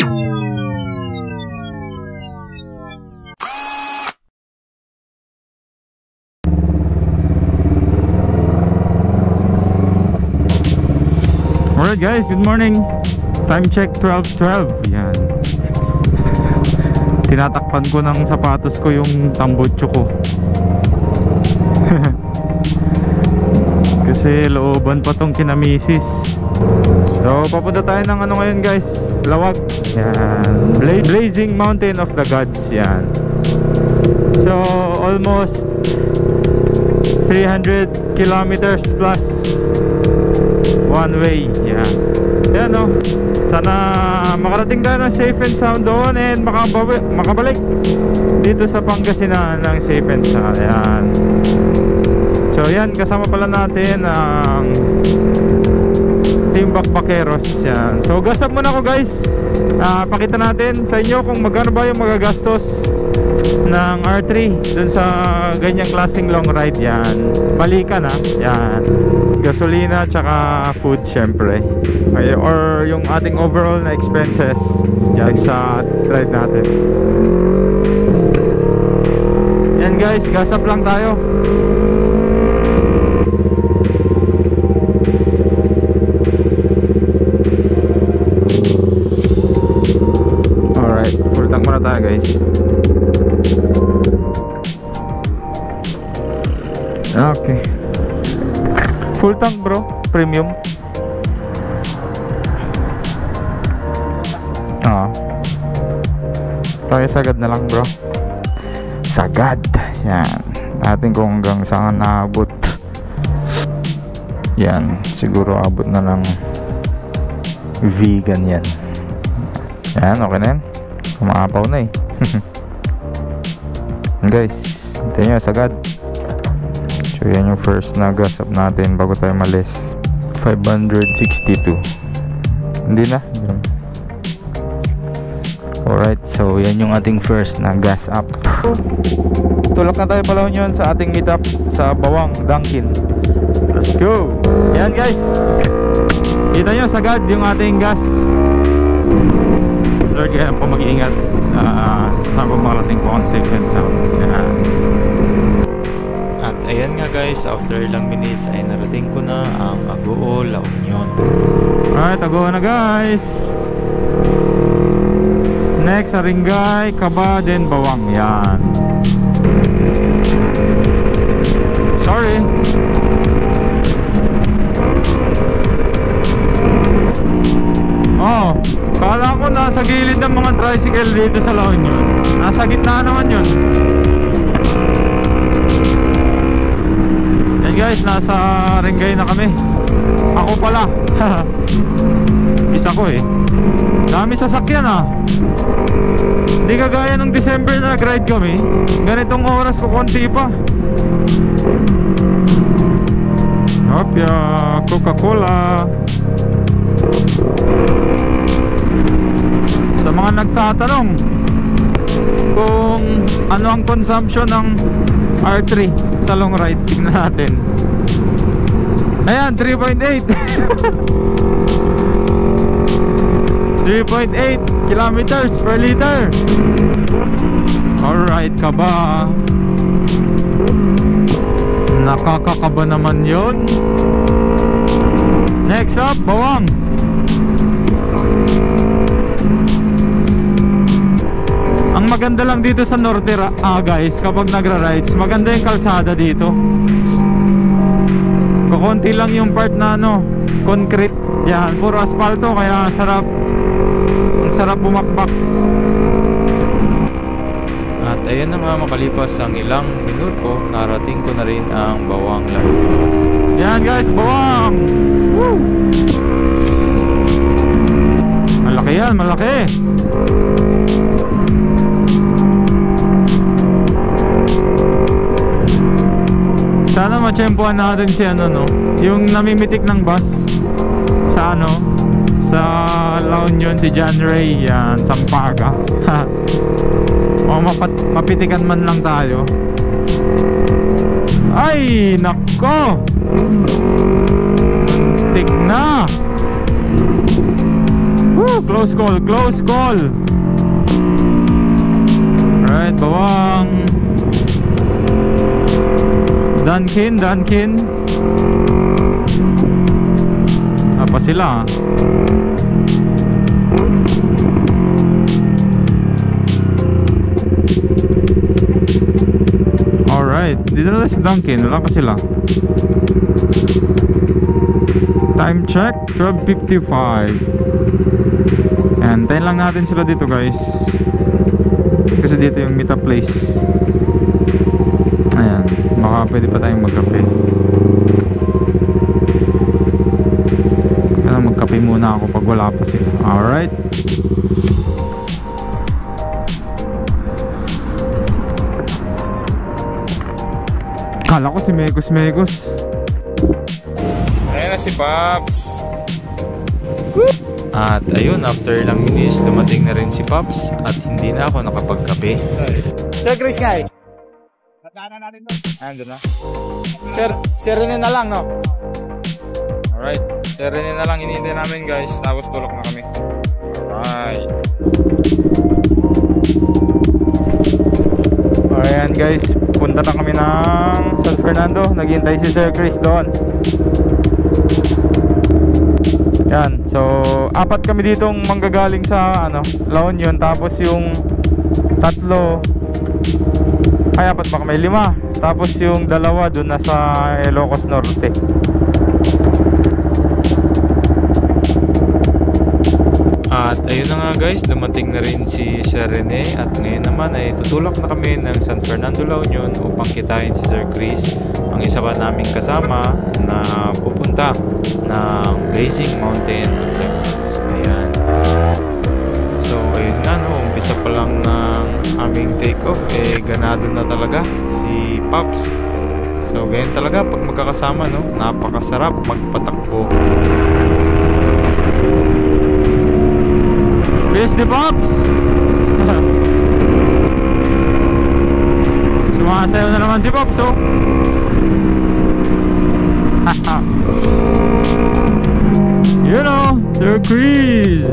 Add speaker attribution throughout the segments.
Speaker 1: Alright guys, good morning. Time check 12:12. Yan. Tinatakpan ko ng sapatos ko yung tambutso ko. Kasi looban pa tong kinamisis. So papunta tayo ng ano ngayon guys, Lawag. Yan. Blazing Mountain of the Gods. Yan. So almost 300 kilometers plus one way. Yan. Yan o. Sana makarating tayo ng safe and sound doon and makabalik dito sa Pangasinan ng safe and sound. Yan. So yan, kasama pala natin ang Team Bakbakeros. Yan. So gas up muna ako guys. Pakita natin sa inyo kung magkano ba yung magagastos ng R3 dun sa ganyang klaseng long ride. Yan. Balikan ha. Yan. Gasolina tsaka food syempre, or yung ating overall na expenses yan sa ride natin. Yan guys, gas up lang tayo. Alright, full tank muna tayo guys. Okay, full tank bro, premium. Tayo sagad na lang bro. Sagad. Yan. Natin kung hanggang saan naabot. Yan. Siguro abot na ng vegan yan. Yan, okay na yan. Kumaapaw na eh. Guys, hintayin nyo, sagad. So yan yung first na gas up natin bago tayo malis. 562. Hindi na. Alright, so yan yung ating first na gas up. Tulak na tayo pala yun sa ating meetup sa Bawang, Dunkin. Let's go. Yan guys, kita nyo sagad yung ating gas. Lord, kaya po mag-iingat para makarating po ang safe and sound. Yan.
Speaker 2: At ayan nga guys, after ilang minutes ay narating ko na ang Agoo, La Union.
Speaker 1: Alright, Agoo na guys. Next, Aringay, Kaba, then Bawang. Yan. Sorry. Oh, kala ko nasa gilid ng mga tricycle dito sa La Union. Nasa gitna naman yun. Yan guys, nasa Aringay na kami. Ako pala. Isa ko eh. Dami sasakyan ah. Hindi kagaya nung December na nag-ride kami. Ganitong oras ko konti pa. Hopya, Coca-Cola. Sa mga nagtatanong kung ano ang consumption ng R3 sa long ride, tingnan natin. Ayan, 3.8. 3.8 kilometers per liter. Alright, Kaba. Nakakakaba naman yon. Next up, Bawang. Ang maganda lang dito sa norte guys, kapag nagra-rides, maganda yung kalsada dito. Kukunti lang yung part na ano, concrete. Yan, puro asfalto, kaya sarap bumakbak.
Speaker 2: At ayan na nga, makalipas ang ilang minuto, narating ko na rin ang Bawang, La Union.
Speaker 1: Yan guys, Bawang. Woo! Malaki yan, malaki. Sana matsyempohan natin si ano no, yung namimitik ng bus sa ano, sa La Union, si John Ray. Yan, Sampaga. O mapitikan man lang tayo. Ay, nako, muntik na. Woo! Woo! Close call, close call. Alright, bawang Dunkin. Apa sila? Alright, dito na si Dunkin. Wala pa sila. Time check 12:55. And tayo lang natin sila dito, guys, kasi dito yung meet up place. Ayan, baka pwede pa tayong magkape. Kaya magkape muna ako pag wala pa sila. Alright. Kala ko si Megos. Ayan na si Pops.
Speaker 2: At ayun, after ilang minutes, dumating na rin si Pops at hindi na ako nakapagkape.
Speaker 3: Sir Chris nga eh.
Speaker 1: Natana natin doon. Andun na.
Speaker 3: Sir Rene na lang, no?
Speaker 1: Alright, Sir Rene na lang hinihintay namin, guys. Tapos tulok na kami. Alright. Ayan, guys, punta na kami ng San Fernando. Naghihintay si Sir Chris doon. Yan, so apat kami ditong manggagaling sa La Union, tapos yung tatlo, ay apat pa kami, 5, tapos yung dalawa dun na sa Ilocos Norte.
Speaker 2: At ayun na nga, guys, dumating na rin si Sir Rene at ngayon naman ay tutulak na kami ng San Fernando, La Union upang kitain si Sir Chris, ang isa pa naming kasama na pupunta ng Blazing Mountain of the Gods. Ayan. So ayun nga, no, umpisa pa lang ng aming take off, ganado na talaga si Pops. So ganyan talaga pag magkakasama, no, napakasarap magpatakbo.
Speaker 1: Yes, the Pops! Sumasayaw na naman si Pops, oh! You know, Sir Chris!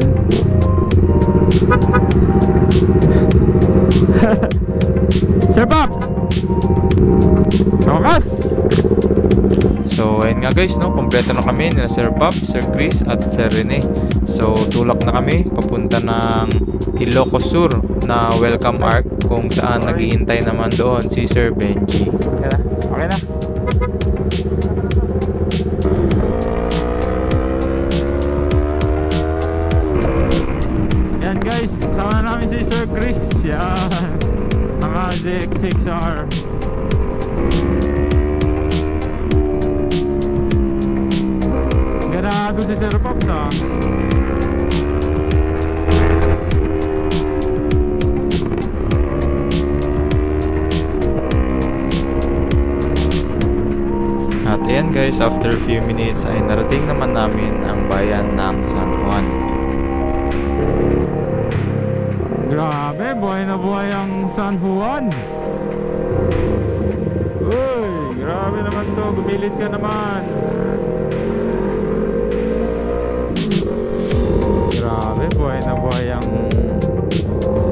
Speaker 1: Sir Pops! Tokas!
Speaker 2: So ayun nga, guys, no, kompleto na kami nila Sir Pop, Sir Chris at Sir Rene. So tulak na kami papunta ng Ilocos Sur na welcome arc, kung saan naghihintay naman doon si Sir Benji.
Speaker 1: Okay na. Yan, guys, sama na namin si Sir Chris. Yan, mga ZX6R. Ganado si Sir Pops, ha.
Speaker 2: At ayan, guys, after few minutes ay narating naman namin ang bayan ng San Juan.
Speaker 1: Grabe, buhay na buhay ang San Juan. Uy, grabe naman to, gumilit ka naman. Grabe, buhay na buhay ang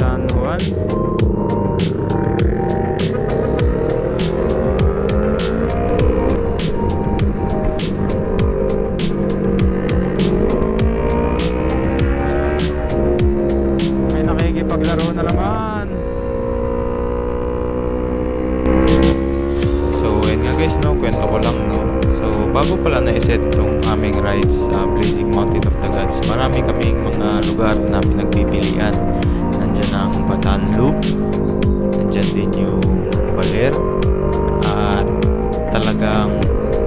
Speaker 1: San Juan. May nakikipaglaro na naman.
Speaker 2: So ayun nga, guys, no, kwento ko lang, no. So bago pala na-set tong aming rides sa Blazing Mountain of the Gods, marami kaming mga lugar na pinagpipilian. Nandyan ang Batan Loop, nandyan din yung Baler, at talagang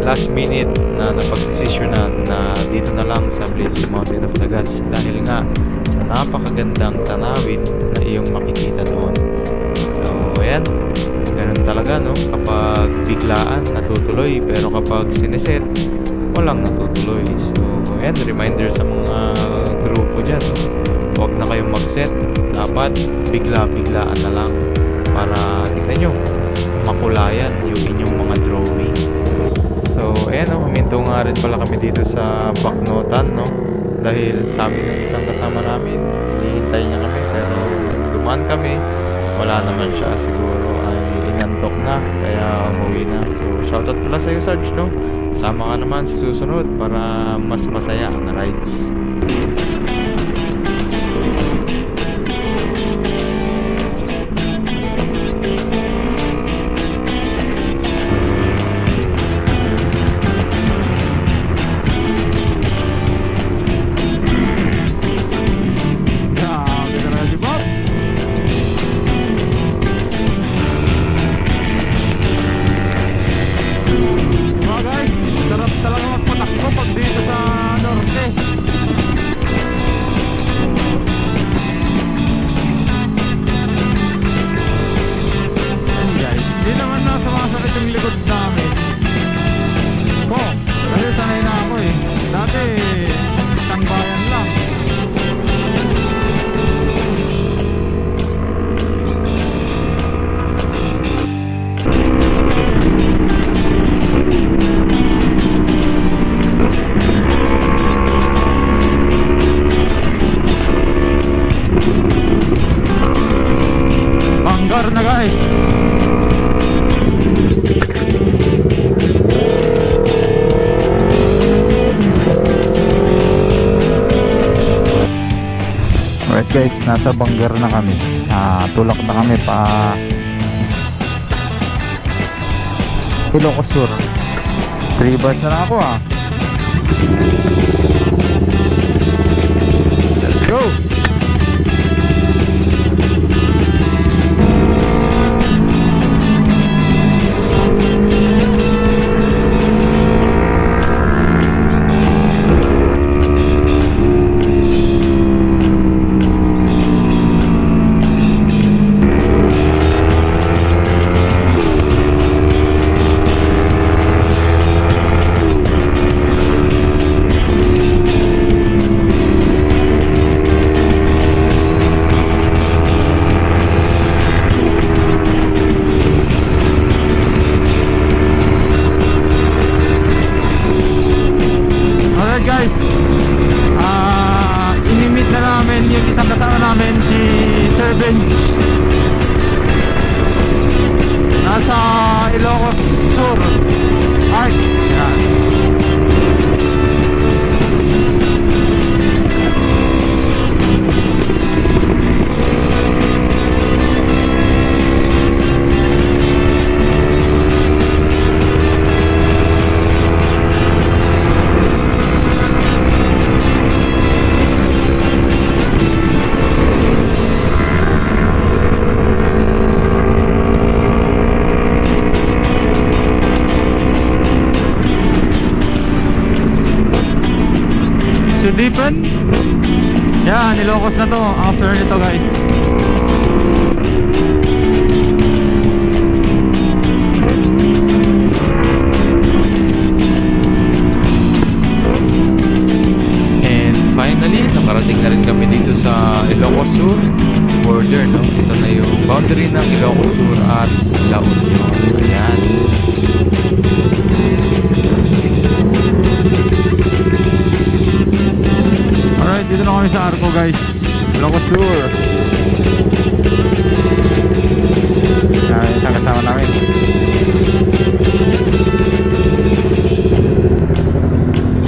Speaker 2: last minute na napag-desisyonan na dito na lang sa Blazing Mountain of the Gods dahil nga sa napakagandang tanawin na iyong makikita doon. So ayan, ganun talaga, no, kapag biglaan natutuloy, pero kapag sineset walang natutuloy. So ayan, reminder sa mga grupo dyan, huwag na kayong mag-set, dapat bigla-biglaan na lang para tignan nyo makulayan yung inyong mga drawing. So ayan, no, huminto nga rin pala kami dito sa Baknotan, no, dahil sabi ng isang kasama namin, hinihintay niya kami pero dumaan kami, wala naman siya, siguro ay inantok na kaya umuwi na. So shoutout pala sa'yo Sarge, no? Sama ka naman sa susunod para mas masaya ang rides.
Speaker 1: Na guys, alright guys, nasa Bangar na kami. Tulak na kami pa Ilocos Sur. 3 bars na lang ako Let's go. Guys, inimit na namin yung isang kasama namin, si Sir Benj. Nasa Ilocos Sur Arc. Yan. Sudipan. Yan, Ilocos na to. After nito guys.
Speaker 2: And finally, nakarating na rin kami dito sa Ilocos Sur border, no? Ito na yung boundary ng Ilocos Sur at La Union. Ayan.
Speaker 1: Alright, dito na kami sa Arco guys, Ilocos Sur. Yan, isang kasama namin.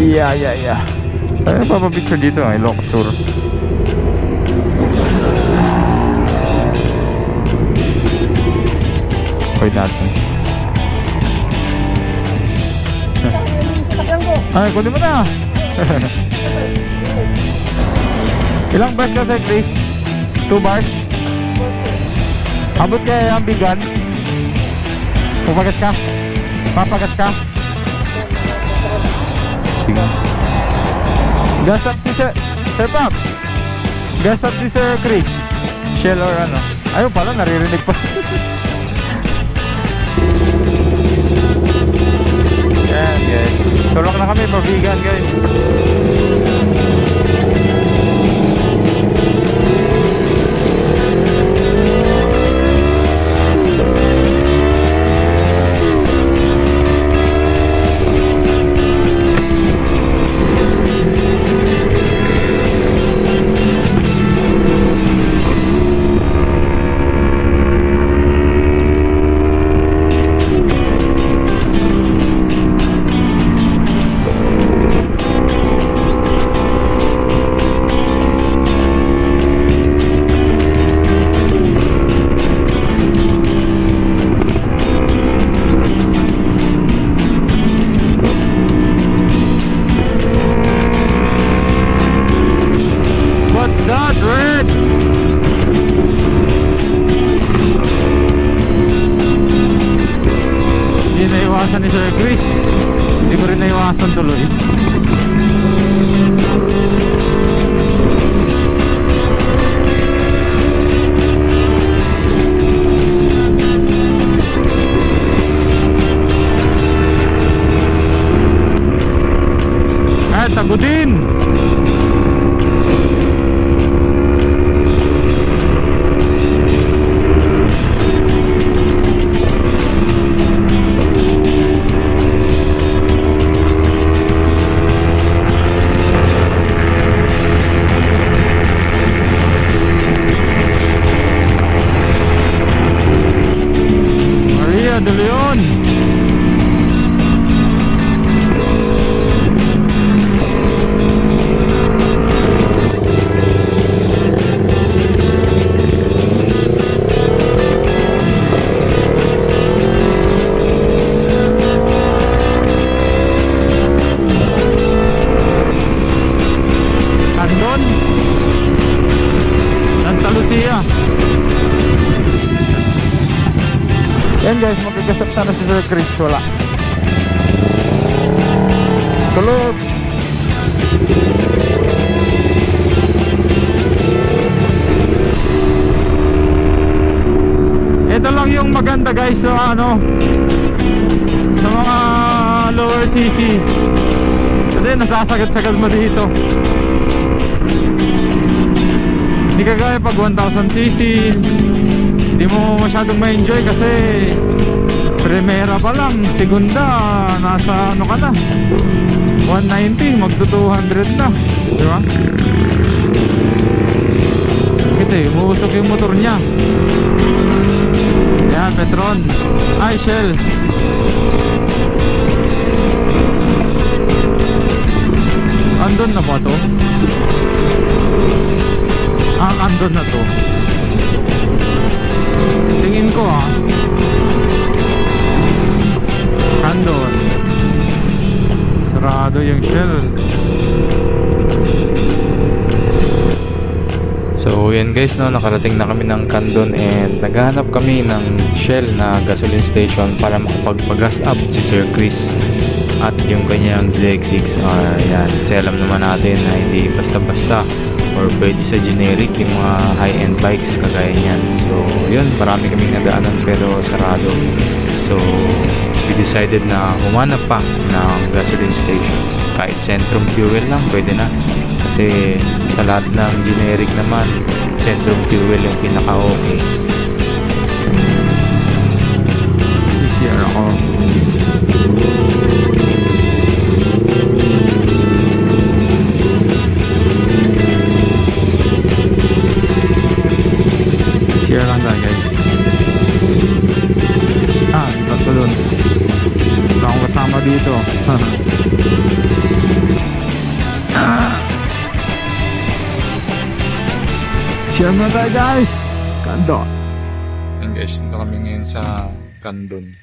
Speaker 1: Yeah. Tayo papapicture dito, Ilocos Sur. Wait natin. Ay, kunin mo na. Ilang bars ka sir, Chris? 2 bars? Abot kaya ang bigan? Pupagas ka? Papagas ka? Sige. Gasap si Sir Pap. Gasap si Sir Chris. Shell or ano? Ayun pala, naririnig pa. Yan guys. Tulak na kami, pabigan guys. naiwasan ni Sir Chris. Hindi ko rin naiwasan tuloy. Ay, tagutin! Maria de Leon! Andon Santa Lucia. Yan guys, magkagasap sana si Sir Chris. Wala. Tulog. Ito lang yung maganda guys sa ano, sa mga lower CC, kasi nasasagad-sagad mo dito. Hindi kagaya pag 1000cc, hindi mo masyadong ma-enjoy kasi primera pa lang, segunda nasa ano ka na, 190 magto 200 na, di ba? Ito eh, umuusok yung motor niya. Yan, Petron. Ay, Shell. Andon na ba to? Andon na to. Tingin ko andon. Sarado yung Shell.
Speaker 2: So yan guys, no, nakarating na kami ng Candon and naghahanap kami ng Shell na gasoline station para makapagpagas up si Sir Chris at yung kanyang ZX6R. Yan, kasi alam naman natin na hindi basta-basta or pwede sa generic yung mga high-end bikes kagaya niyan. So yun, marami kaming nadaanan pero sarado. So we decided na humanap pa ng gasoline station. Kahit Centrum Fuel lang, pwede na. Kasi sa lahat ng generic naman, Centrum Fuel yung pinaka-okay.
Speaker 1: CCR ako. CCR lang tayo guys. Tatlo dun. Wala akong kasama dito. Share mo tayo guys. Candon.
Speaker 2: And guys, dito kami ngayon sa Candon.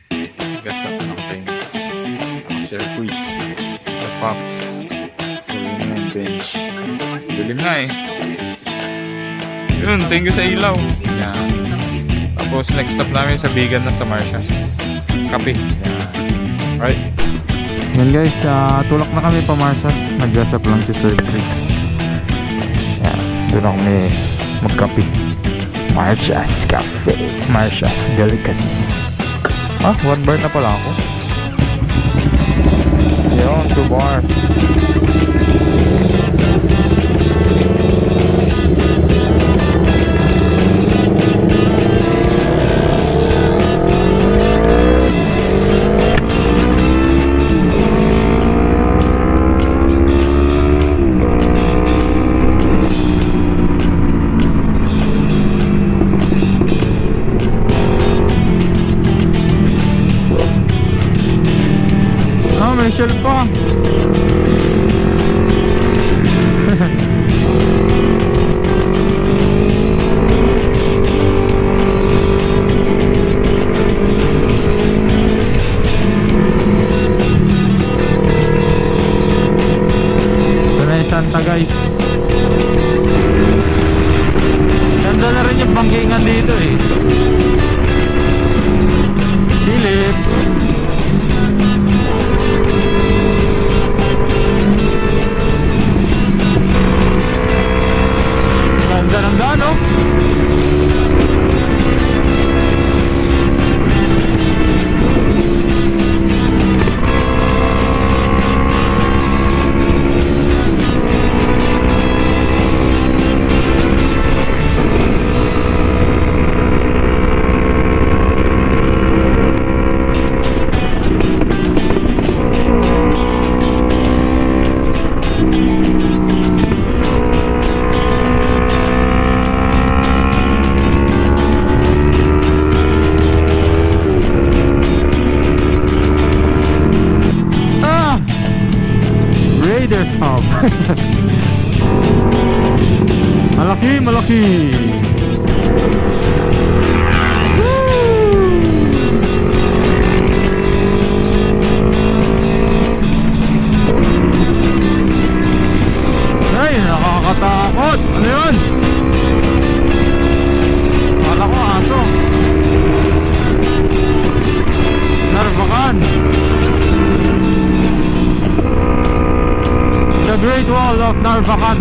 Speaker 2: Gasap na kayo. Sir Chris. The Pops. So yun yung bench. Dilim na eh. Yun, thank you sa ilaw. Yan. Tapos next stop namin sa Bigan na sa Marcias. Kape. Yan. Right.
Speaker 1: Yan guys, tulak na kami pa Marcias. Nag-gasap lang si Sir Chris. Yan, doon ako may magkape. Marcias Cafe. Marcias Delicacies. 1 bar na pala ako. Yun, 2 bar. May shell pa. Ito na yung Santa guys. Ganda na rin yung bangkingan dito eh. Silip. Suzuki. Ay, nakakatakot. Ano yun? Kala ko aso. Narvacan. The Great Wall of Narvacan.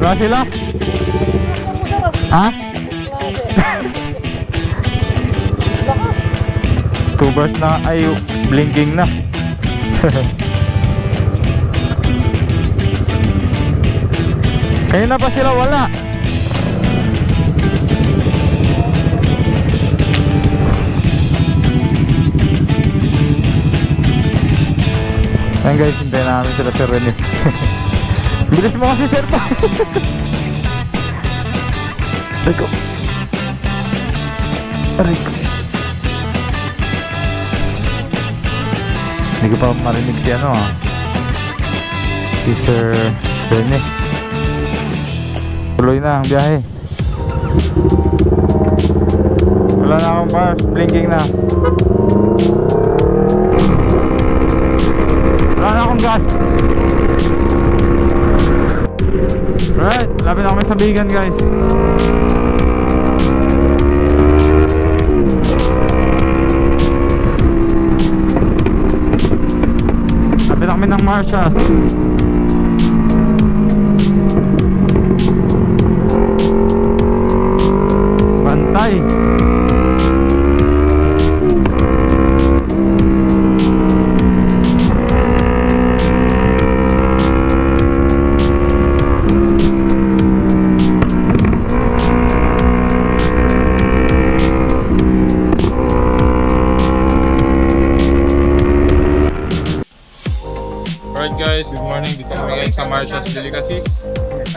Speaker 1: Wala sila? Ha? Two bars na, ay blinking na. Kaya na pa sila wala. Ayan guys, hintayin namin sila Sir Rene. Bilis mo kasi sir pa. Rico. Rico. Hindi ko pa marinig si ano ah. Si Sir Rene. Tuloy na ang biyahe. Wala na akong bars, blinking na. Wala na akong gas. Alright, lapit na kami sa Bigan guys. Lapit na kami ng Marshas. Bantay.
Speaker 2: Alright guys, good morning. Dito kami ngayon sa Marshall's Delicacies.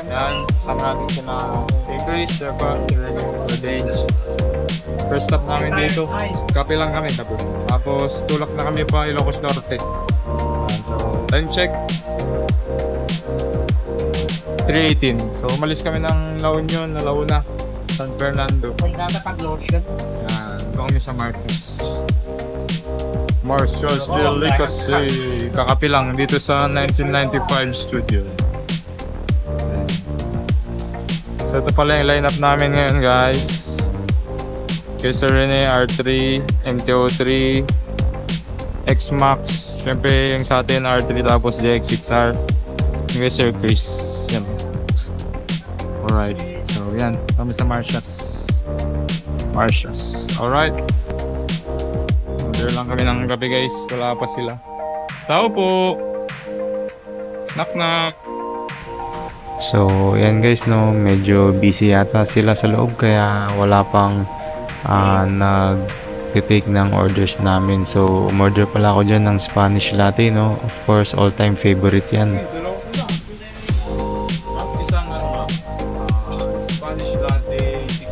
Speaker 2: Yan, sama natin sila kay Chris, Serpa, Range. First stop namin dito, kape lang kami, kape. Tapos tulak na kami pa Ilocos Norte. Yan, so time check 3:18. So umalis kami ng La Union, Launa, San Fernando. Yan, ito kami sa Marshall's Delicacy. Kakapi lang dito sa 1995 studio. So ito pala yung lineup namin ngayon guys. Kay Sir Rene, R3, MTO3, X-Max. Siyempre yung sa atin R3 tapos JX6R. Yung Sir Chris. Yan. Alright. So yan. Kami sa Marshall's. Alright. Order lang kami ng gabi guys. Wala pa sila. Tao po. Knock knock. So yan guys no, medyo busy yata sila sa loob kaya wala pang nag-take ng orders namin. So umorder pala ako dyan ng Spanish latte no. Of course all time favorite yan. Isang Spanish latte $60.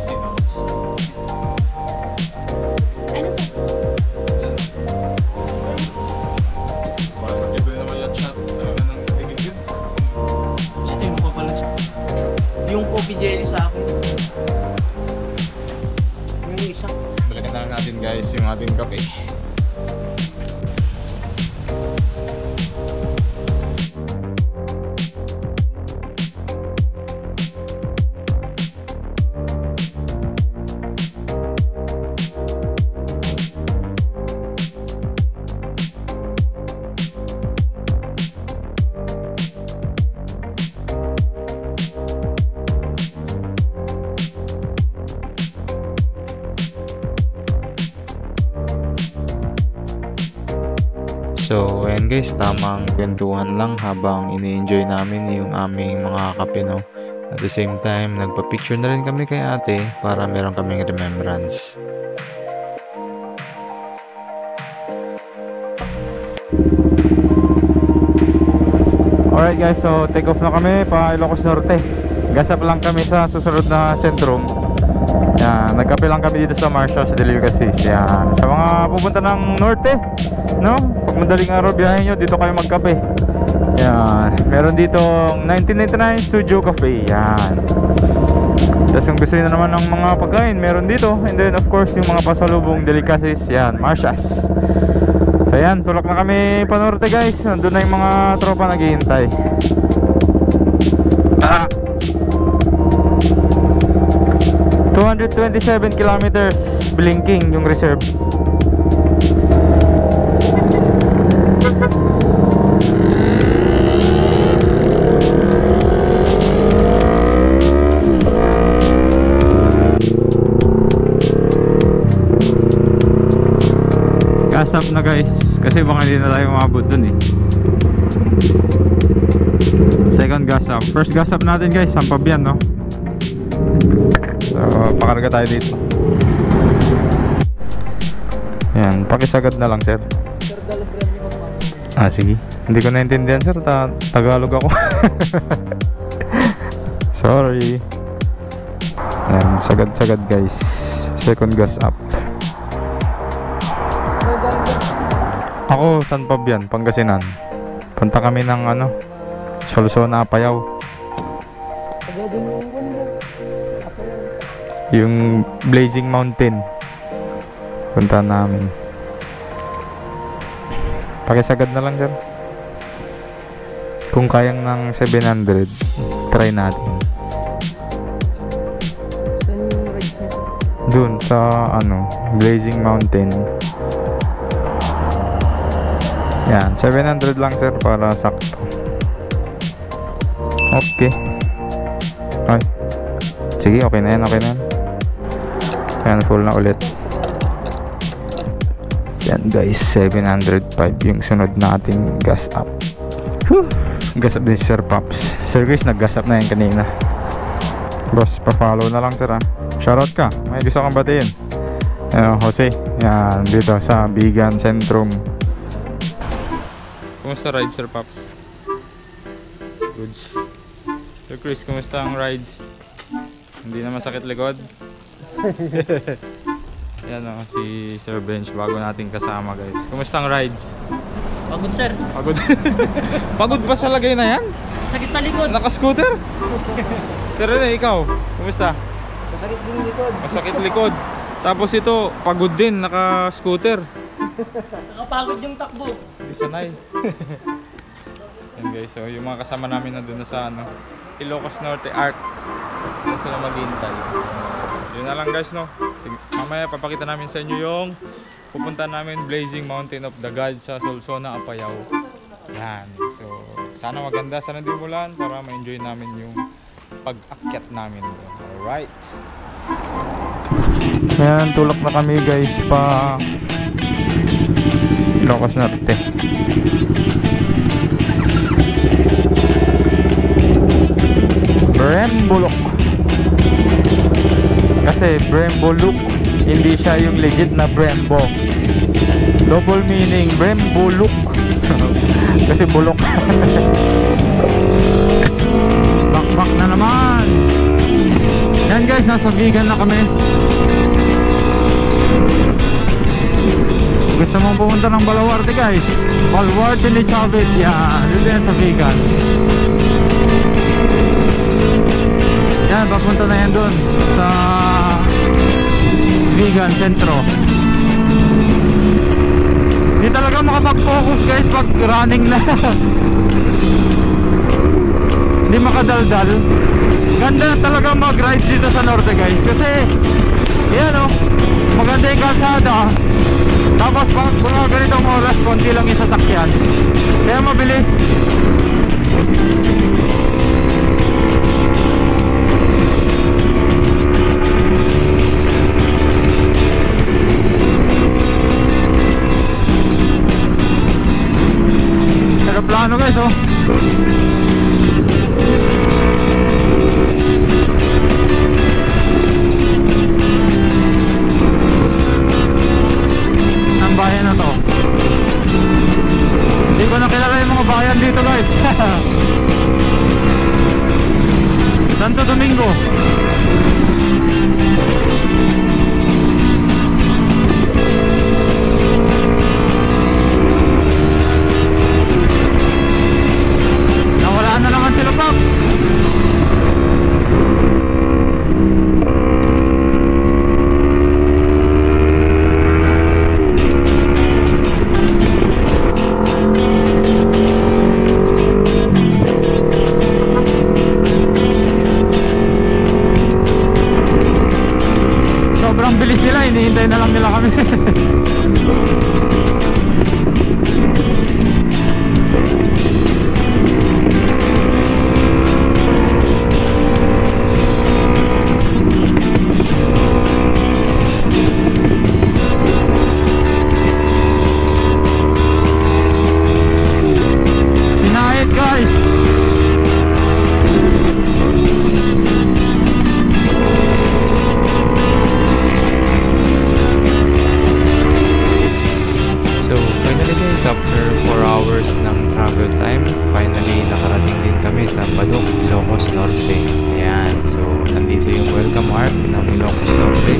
Speaker 4: Yung coffee jelly sa akin. Yung isa.
Speaker 2: Balikan na natin guys yung ating So, ayan guys, tamang kwentuhan lang habang ini-enjoy namin yung aming mga kape, no? At the same time, nagpa-picture na rin kami kay ate para meron kaming remembrance.
Speaker 1: Alright guys, so take off na kami pa Ilocos Norte. Gasap lang kami sa susunod na sentrum. Yan, nagkape lang kami dito sa Marshall's Delicacies. Yan, sa mga pupunta ng Norte, no? Pag madaling araw biyahe nyo, dito kayo magkape. Yan, meron dito 1999 Studio Cafe. Yan. Tapos kung gusto nyo naman ng mga pagkain, meron dito. And then of course yung mga pasalubong delicacies. Yan, Marshall's. So yan, tulak na kami pa Norte guys. Nandun na yung mga tropa naghihintay. 227 kilometers blinking yung reserve. Gas up na guys, kasi baka hindi na tayo umabot dun eh. Second gas up. First gas up natin guys, Sampabian, no? So, pakarga tayo dito. Yan, pakisagad na lang sir. Ah, sige. Hindi ko naintindihan sir, Tagalog ako. Sorry. Yan, sagad-sagad guys. Second gas up. Ako, San Fabian, Pangasinan. Punta kami ng ano, Solsona, Apayao. Yung Blazing Mountain punta namin. Pakisagad na lang sir. Kung kayang ng 700, try natin. Dun sa ano, Blazing Mountain. Yan, 700 lang sir para sakto. Okay. Ay. Sige, okay na yan, okay na yan. Yan, full na ulit. Yan guys, 705 yung sunod nating gas up. Whew! Gas up din si Sir Pops. Sir Chris, nag-gas up na yan kanina. Boss, pa-follow na lang sir ha. Shoutout ka, may gusto kang batiin. Jose, yan, dito sa Bigan Centrum.
Speaker 2: Kumusta ride, Sir Pops? Goods. Sir Chris, kumusta ang rides? Hindi na masakit likod? Yan o, si Sir Bench, bago nating kasama guys. Kumusta ang rides?
Speaker 3: Pagod sir.
Speaker 2: Pagod? Pagod pa sa lagay na yan?
Speaker 3: Sakit sa likod.
Speaker 2: Naka-scooter? Sir Rene, ikaw, kumusta?
Speaker 3: Masakit din likod.
Speaker 2: Masakit likod. Tapos ito, pagod din, naka-scooter.
Speaker 3: Nakapagod yung takbo.
Speaker 2: Hindi sanay. Yan guys, so yung mga kasama namin nandun na sa ano, Ilocos Norte Arc. Doon sila maghintay. Yun na lang guys, no. Mamaya papakita namin sa inyo yung pupunta namin Blazing Mountain of the Gods sa Solsona, Apayao. Yan. So sana maganda, sana di umulan para ma-enjoy namin yung pag-akyat namin. Alright.
Speaker 1: Yan, tulak na kami guys pa Ilocos Norte. Brembulok. Kasi Brembulok, hindi siya yung legit na Brembo. Double meaning, Brembulok. Kasi bulok. Bakbak na naman. Yan guys, nasa Bigan na kami. Gusto mong pumunta ng Baluarte guys, Baluarte ni Chavez. Yan, dito yan sa Bigan. Yan, papunta na yan dun sa Bigan Sentro. pag running na. Hindi makadaldal. Ganda talaga mag-ride dito sa norte guys. Kasi yan o, maganda yung kalsada. Tapos pag mga ganitong oras, konti lang yung sasakyan, kaya mabilis. Aeroplano guys oh. Ang bayan na to, hindi ko na kilala yung mga bayan dito guys. Santo Domingo. Nawala na naman sila Pop. Sobrang bilis nila, hinihintay na lang nila kami. Sinahit guys.
Speaker 2: So finally guys, after 4 hours ng travel time, finally nakarating din kami sa Badok, Ilocos Norte. Ayan, so nandito yung welcome arc ng Ilocos Norte.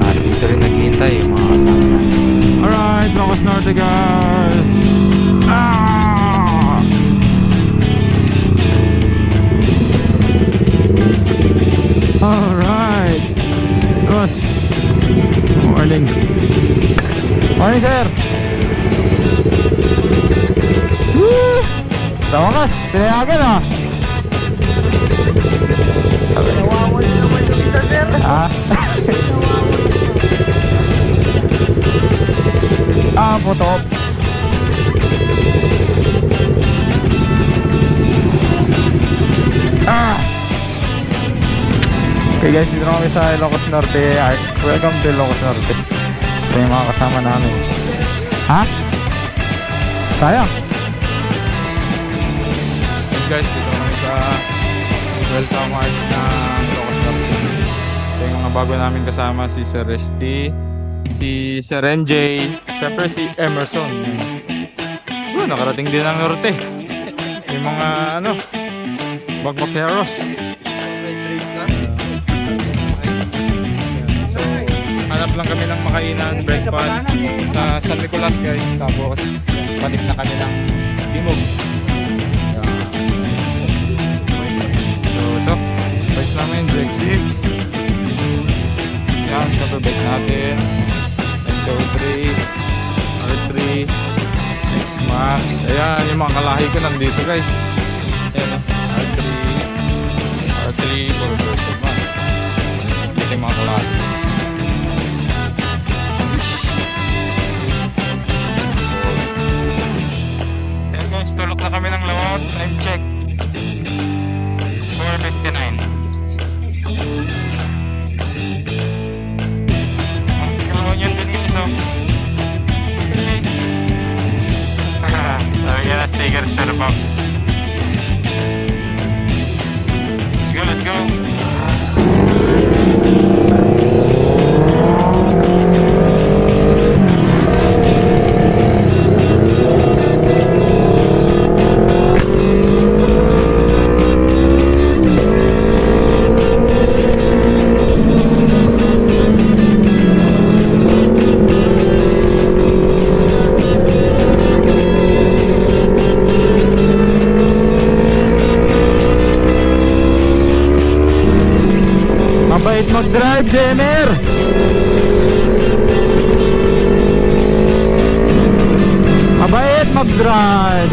Speaker 2: At dito rin naghihintay yung mga kasama natin.
Speaker 1: Alright, Ilocos Norte guys. Alright. Good morning. Morning sir. Woo! Sa wakas, pinayagan ah.
Speaker 3: Nawawala naman yung isa, sir.
Speaker 1: Ah? Puto. Okay guys, dito na kami sa Ilocos Norte Arc. Welcome to Ilocos Norte. Ito yung mga kasama namin. Ha? Sayang. Guys, dito kami sa welcome arc ng Ilocos Norte. Ito yung mga bago namin kasama, si Sir Resty, si Sir NJ, syempre si Emerson. Nakarating din ng norte. Yung mga bagbakeros. So, hanap lang kami ng makainan, breakfast sa San Nicolas guys. Tapos, balik na kami ng Timog. So, ito. Bikes namin, ZX6. Yan, shuttle bike natin. N23, R3, X-Max. Ayan, yung mga kalahi ko nandito guys. Ayan o, R3 for version 1. Dito yung mga kalahi. Ayan guys, tulok na kami ng lawat. Time check 4:59. Stickers sa pops. Let's go, let's go. Mabait mag-drive, Jenner! Mabait mag-drive! ride.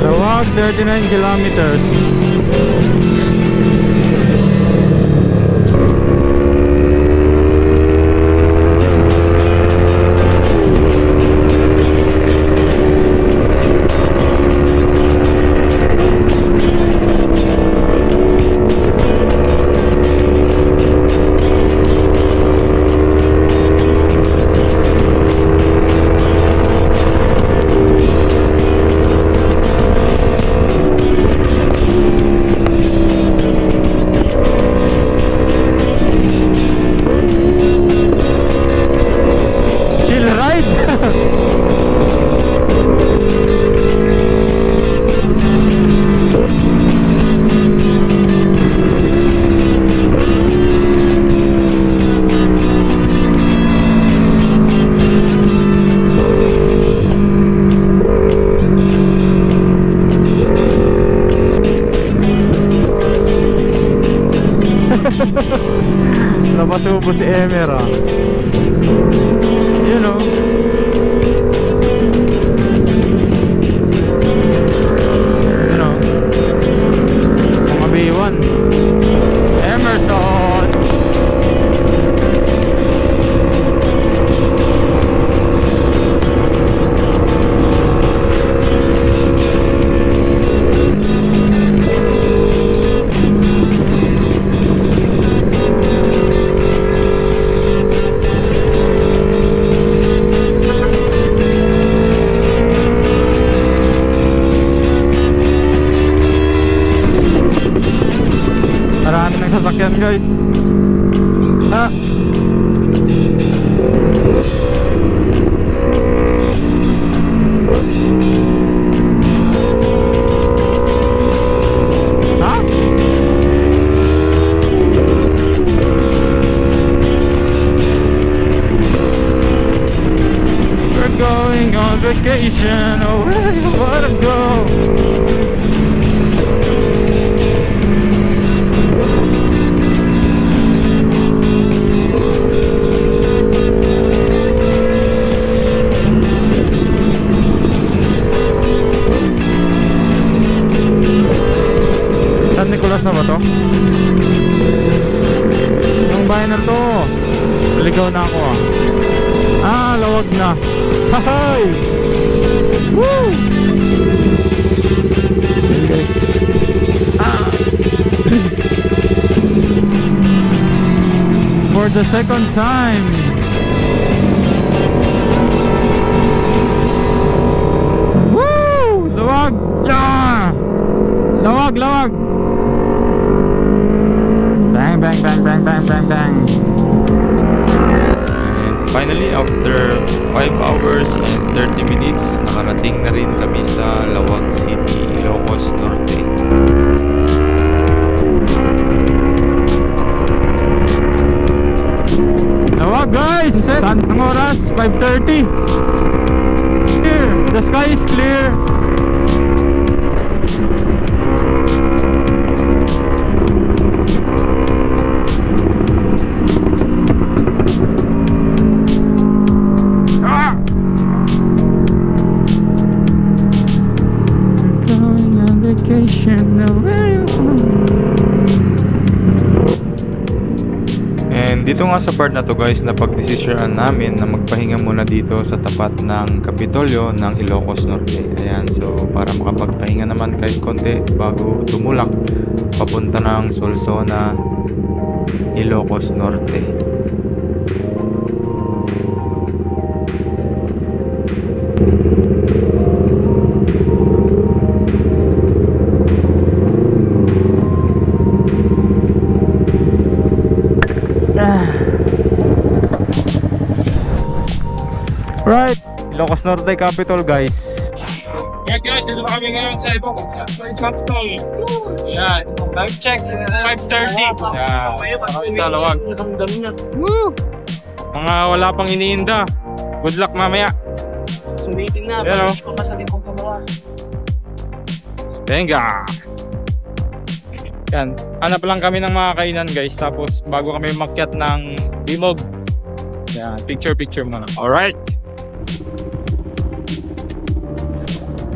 Speaker 1: Lawag 39 kilometers. Napasubo si Emer ah. Yun o. Yun o. Mga B1 Emerson. Marami ng sasakyan guys. Ha? Ha? We're going on vacation. Oh, where do you wanna go? San Nicolas na ba to? Yung bayan na to. Naligaw na ako ah. Ah, lawag na. Hahay! Woo! Hey guys. Ah! For the second time. Woo! Lawag! Yeah! Lawag, lawag. Bang, bang, bang, bang, bang, bang, bang.
Speaker 2: And finally, after 5 hours and 30 minutes, nakarating na rin kami sa Lawag City, Ilocos Norte.
Speaker 1: Lawag guys! Saan ang oras? 5:30. Clear! The sky is clear.
Speaker 2: And dito nga sa part na to guys, napagdesisyonan namin na magpahinga muna dito sa tapat ng Kapitolyo ng Ilocos Norte. Ayan, so para makapagpahinga naman kahit konti bago tumulak papunta ng Solsona, Ilocos Norte.
Speaker 1: Right, Ilocos Norte Capital guys.
Speaker 4: Yeah guys, dito kami ngayon sa ibang Capstone. Yan, time check, 5:30.
Speaker 2: Yeah, sa Lawag.
Speaker 1: Woo! Mga wala pang iniinda. Good luck mamaya.
Speaker 3: Sumiting na,
Speaker 1: Yan, oh.
Speaker 3: hindi pa masaling kong kamawa.
Speaker 1: Tenga! Yan, hanap lang kami ng mga kainan guys. Tapos bago kami makyat ng Bimog. Yan, picture muna. Alright!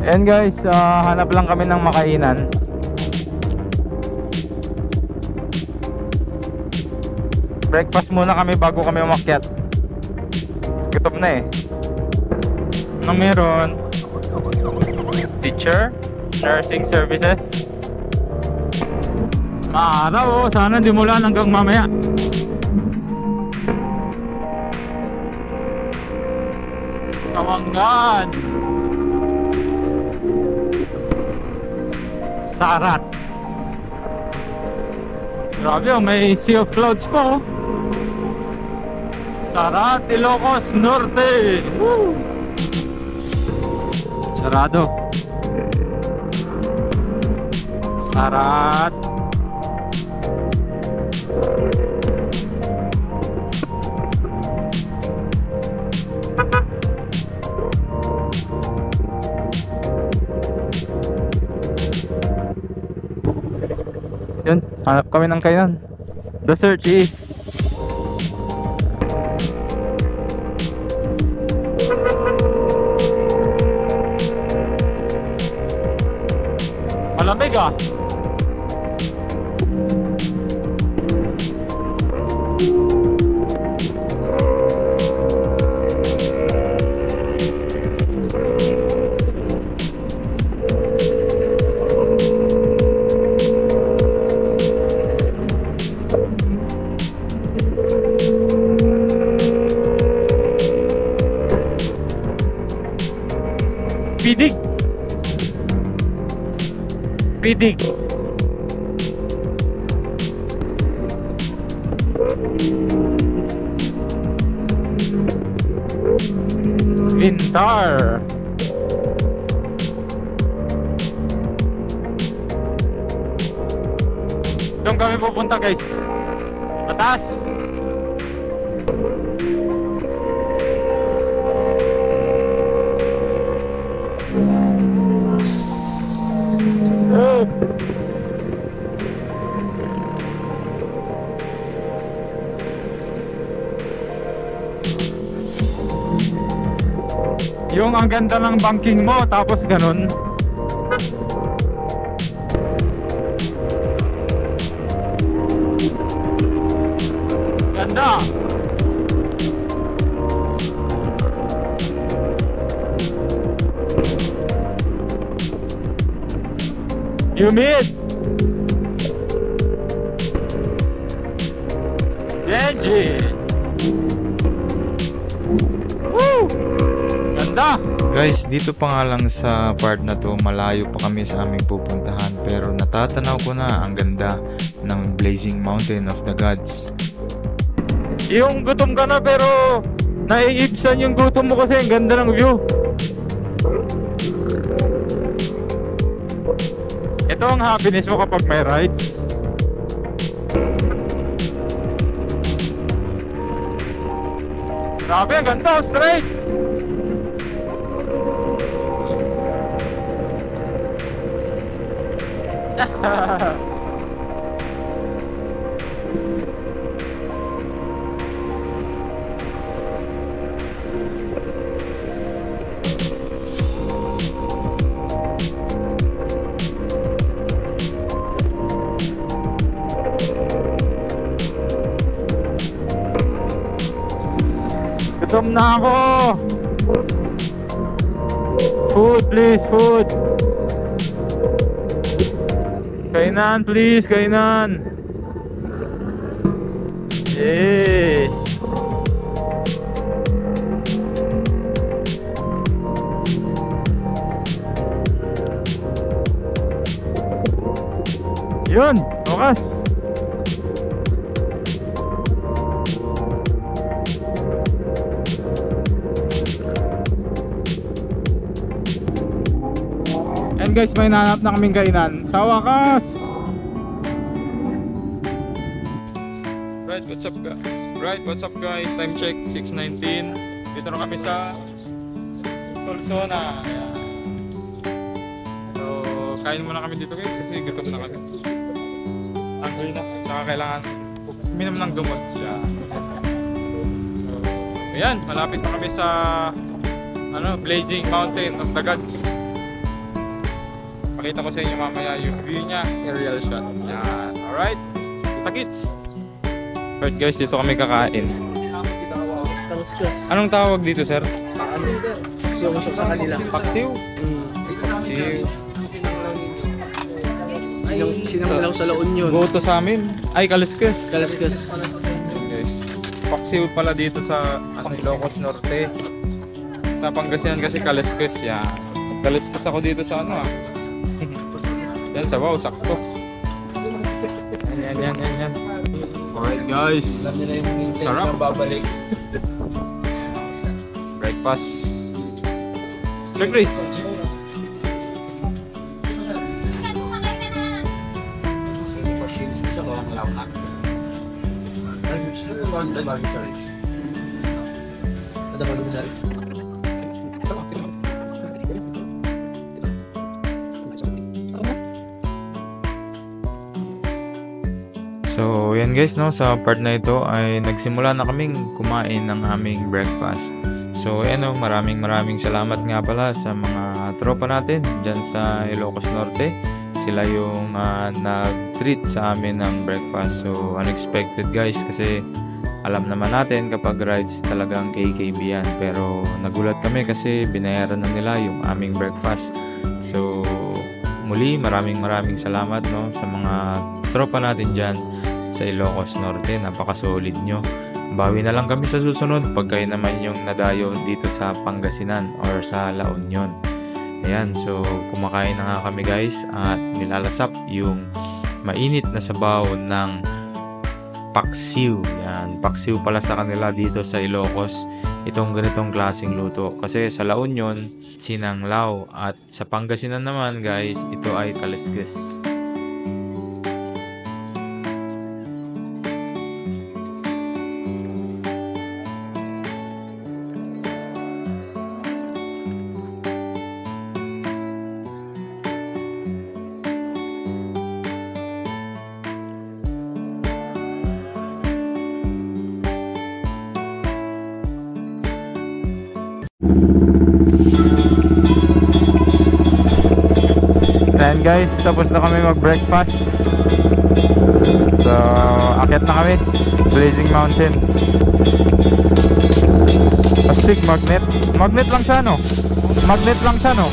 Speaker 1: And guys, hanap lang kami ng makainan. Breakfast muna kami bago kami umakyat. Gutom na eh. Anong meron? Teacher? Nursing services? Maaraw, sana di mula hanggang mamaya. Kawanggan. Sarat. Grabe, may sea of clouds po. Sarat, Ilocos Norte. Woo! Sarado. Sarat. Yun, hanap kami ng kainan. The search is malamig ah. Pidig. Pidig. Vintar. Doon kami pupunta guys. Mataas. Yung ang ganda ng banking mo tapos ganun. Ganda. Humid. Genji. Woo! Ganda.
Speaker 2: Guys, dito pa nga lang sa part na to, malayo pa kami sa aming pupuntahan, pero natatanaw ko na ang ganda ng Blazing Mountain of the Gods.
Speaker 1: Yung gutom ka na pero naiibsan yung gutom mo kasi ang ganda ng view. Ito ang happiness mo kapag may rides. Grabe, ang ganda, straight. Gutom na ako. Food please, food. Kainan please, kainan. Eh. Yun, wakas. And guys, may nahanap na kaming kainan sa wakas. Right, what's up guys? Time check 6:19. Dito na kami sa Solsona. Ayan. So, kain muna kami dito guys kasi gutom na kami. Hungry na. Saka kailangan uminom ng gamot. Yeah. So, ayan, malapit na kami sa Blazing Mountain of the Gods. Pakita ko sa inyo mamaya yung view niya, aerial shot. Yan. Alright, kita kits. Alright guys, dito kami kakain. Anong tawag dito, sir?
Speaker 3: Paksiw mo sa kanila.
Speaker 1: Paksiw? Paksiw.
Speaker 3: Sinanglaw sa La Union.
Speaker 1: Goto sa amin. Ay, kaliskus.
Speaker 3: Kalaskas.
Speaker 1: Guys, paksiw pala dito sa Ilocos Norte. Sa Pangasinan kasi kaliskus. Yan. Kaliskus ako dito sa ano ah. Yan, sabaw, sakto. Yan. Alright guys. Sarap.
Speaker 3: Babalik.
Speaker 1: Breakfast. Sir Chris. So, yan guys, no, sa part na ito ay nagsimula na kaming kumain ng aming breakfast. So, yan no, maraming salamat nga pala sa mga tropa natin dyan sa Ilocos Norte. Sila yung nag-treat sa amin ng breakfast. So, unexpected guys kasi alam naman natin kapag rides talagang KKB yan. Pero nagulat kami kasi binayaran na nila yung aming breakfast. So, muli maraming salamat no, sa mga tropa natin dyan sa Ilocos Norte. Napaka-solid nyo. Bawi na lang kami sa susunod pag kayo naman yung nadayo dito sa Pangasinan or sa La Union. Ayan, so kumakain na nga kami guys at nilalasap yung mainit na sabaw ng paksiw. Yan, paksiw pala sa kanila dito sa Ilocos itong ganitong klaseng luto. Kasi sa La Union, sinanglaw at sa Pangasinan naman guys, ito ay kaliskus. Ayan guys, tapos na kami mag-breakfast. So, akyat na kami. Blazing Mountain. Astig, magnet. Magnet lang siya, no? Magnet lang siya, no?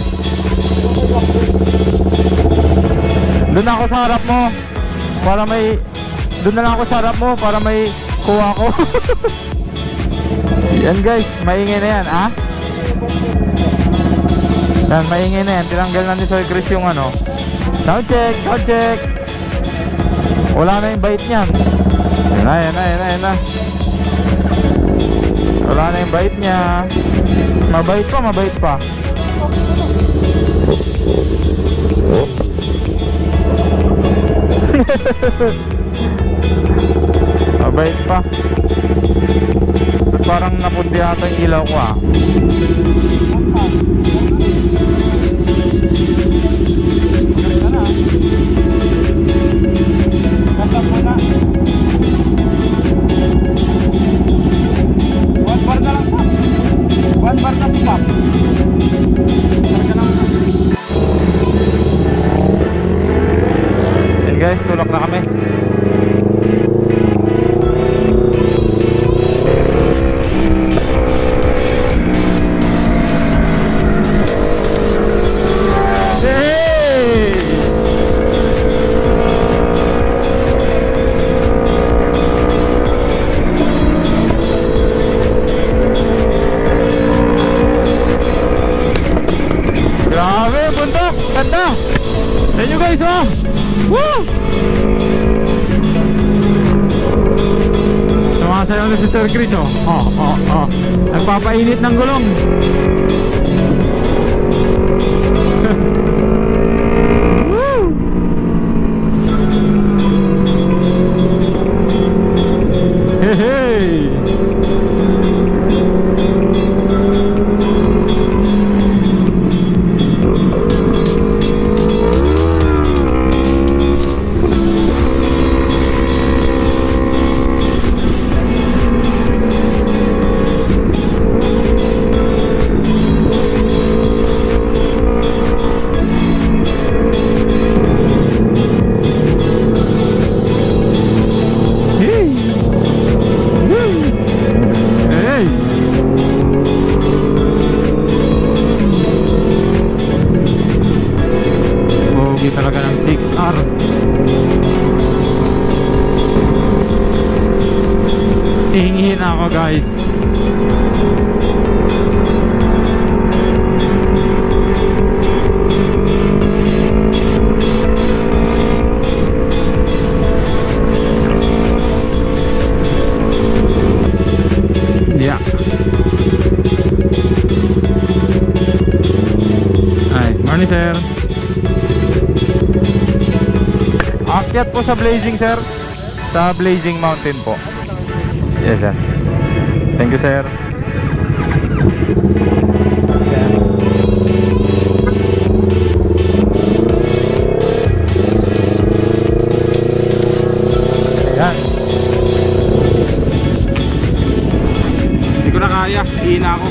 Speaker 1: Doon ako sa harap mo. Para may... Doon na lang ako sa harap mo para may kuha ko. Yan guys, maingay na yan, ha? Yan, maingay na yan. Tinanggal na ni Sir Chris yung ano. Sound check, sound check. Wala na yung bite niyan. Yan na. Wala na yung bite niya. Mabait pa. Mabait pa. Parang napundi ata yung ilaw ko ah. One bar na pipap. Yan guys, tulak na kami. Ganda! Yan nyo guys, oh! Woo! Sumasayaw na si Sir Chris, oh. Nagpapainit ng gulong. Woo! Hey, hey! ako guys. Yeah. Ay, morning sir. Akyat po sa Blazing sir. Sa Blazing Mountain po. Yes sir. Thank you sir. Ayan. Hindi ko na kaya. Hihina ako.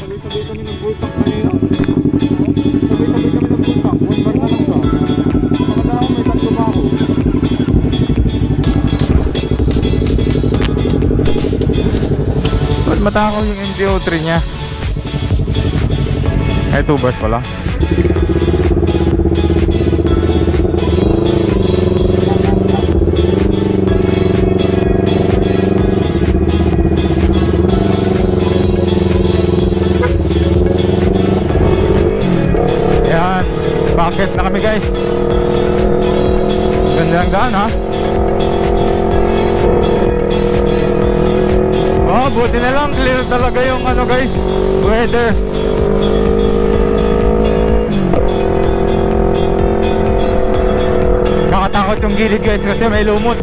Speaker 1: Sabay-sabay kami nagbultak kanina. Sabay-sabay kami nagbultak. One bar na lang siya. Nakadala ko may tatlo pa ako. Ba't matakaw yung MT-03 niya? Ay, 2 bars pala. Bakit na kami guys. Ganda ng daan ha. Oh, buti na lang clear talaga yung ano guys, weather. Kakatakot yung gilid guys kasi may lumot.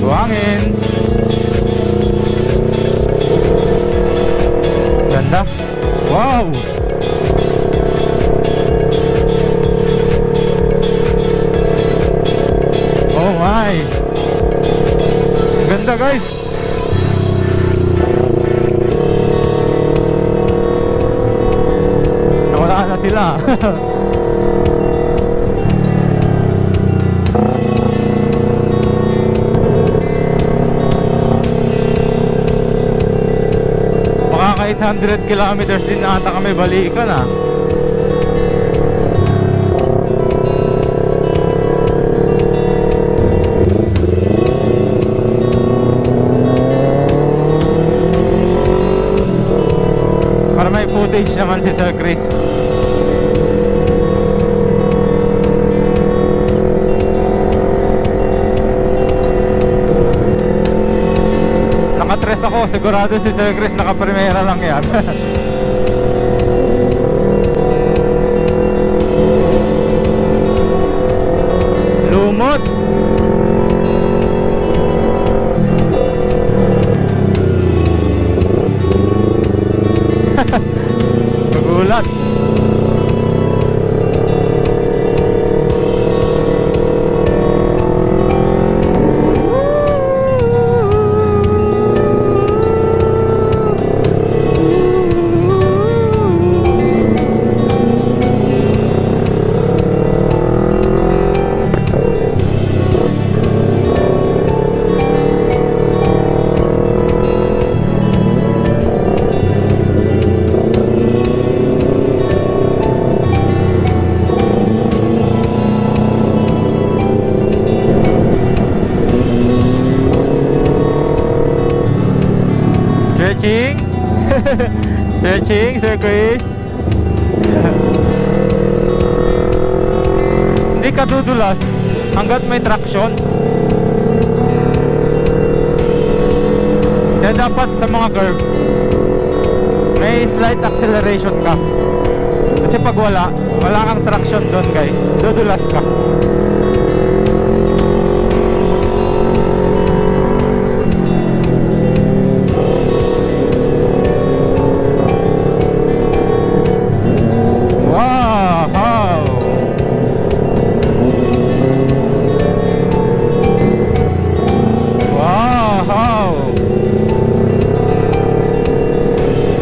Speaker 1: Buhangin. Ganda. Wow! Oh my! Ganda guys! Nawala na sila. Maka 800 kilometers din na ata kami balikan ah. Para may footage naman si Sir Chris. Nakatres ako, sigurado si Sir Chris nakaprimera lang yan. Lumot. Nagulat. Stretching. Stretching, Sir Chris. Hindi ka dudulas hanggat may traction. Kaya dapat sa mga curve may slight acceleration ka. Kasi pag wala kang traction doon guys, dudulas ka.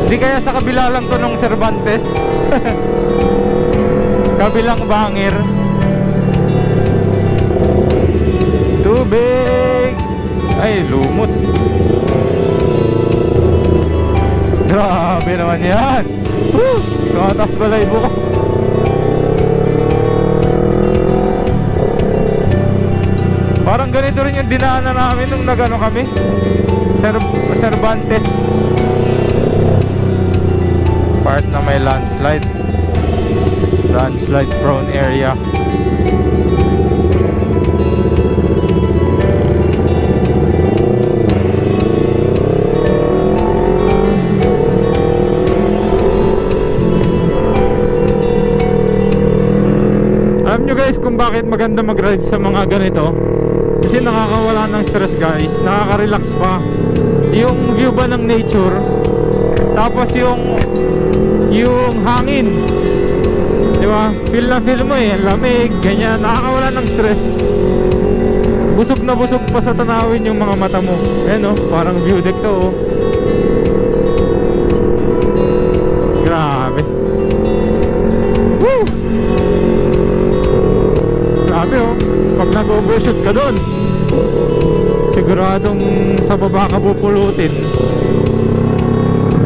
Speaker 1: Di kaya sa kabila lang to nung Cervantes. Kabilang bangir. Tubig. Ay, lumot. Grabe naman yan. Woo! Tumatas balay buko. Parang ganito rin yung dinaanan namin nung nagano kami Cervantes. Part na may landslide prone area. Alam nyo guys kung bakit maganda mag-ride sa mga ganito? Kasi nakakawala ng stress guys, nakaka-relax pa. Yung view ba ng nature, tapos yung hangin, di ba? Feel na feel mo eh, lamig, ganyan, nakakawala ng stress. Busog na busog pa sa tanawin yung mga mata mo. Ayan oh, parang view deck to oh. Grabe. Woo! Grabe oh, pag nag-overshoot ka doon, siguradong sa baba ka pupulutin.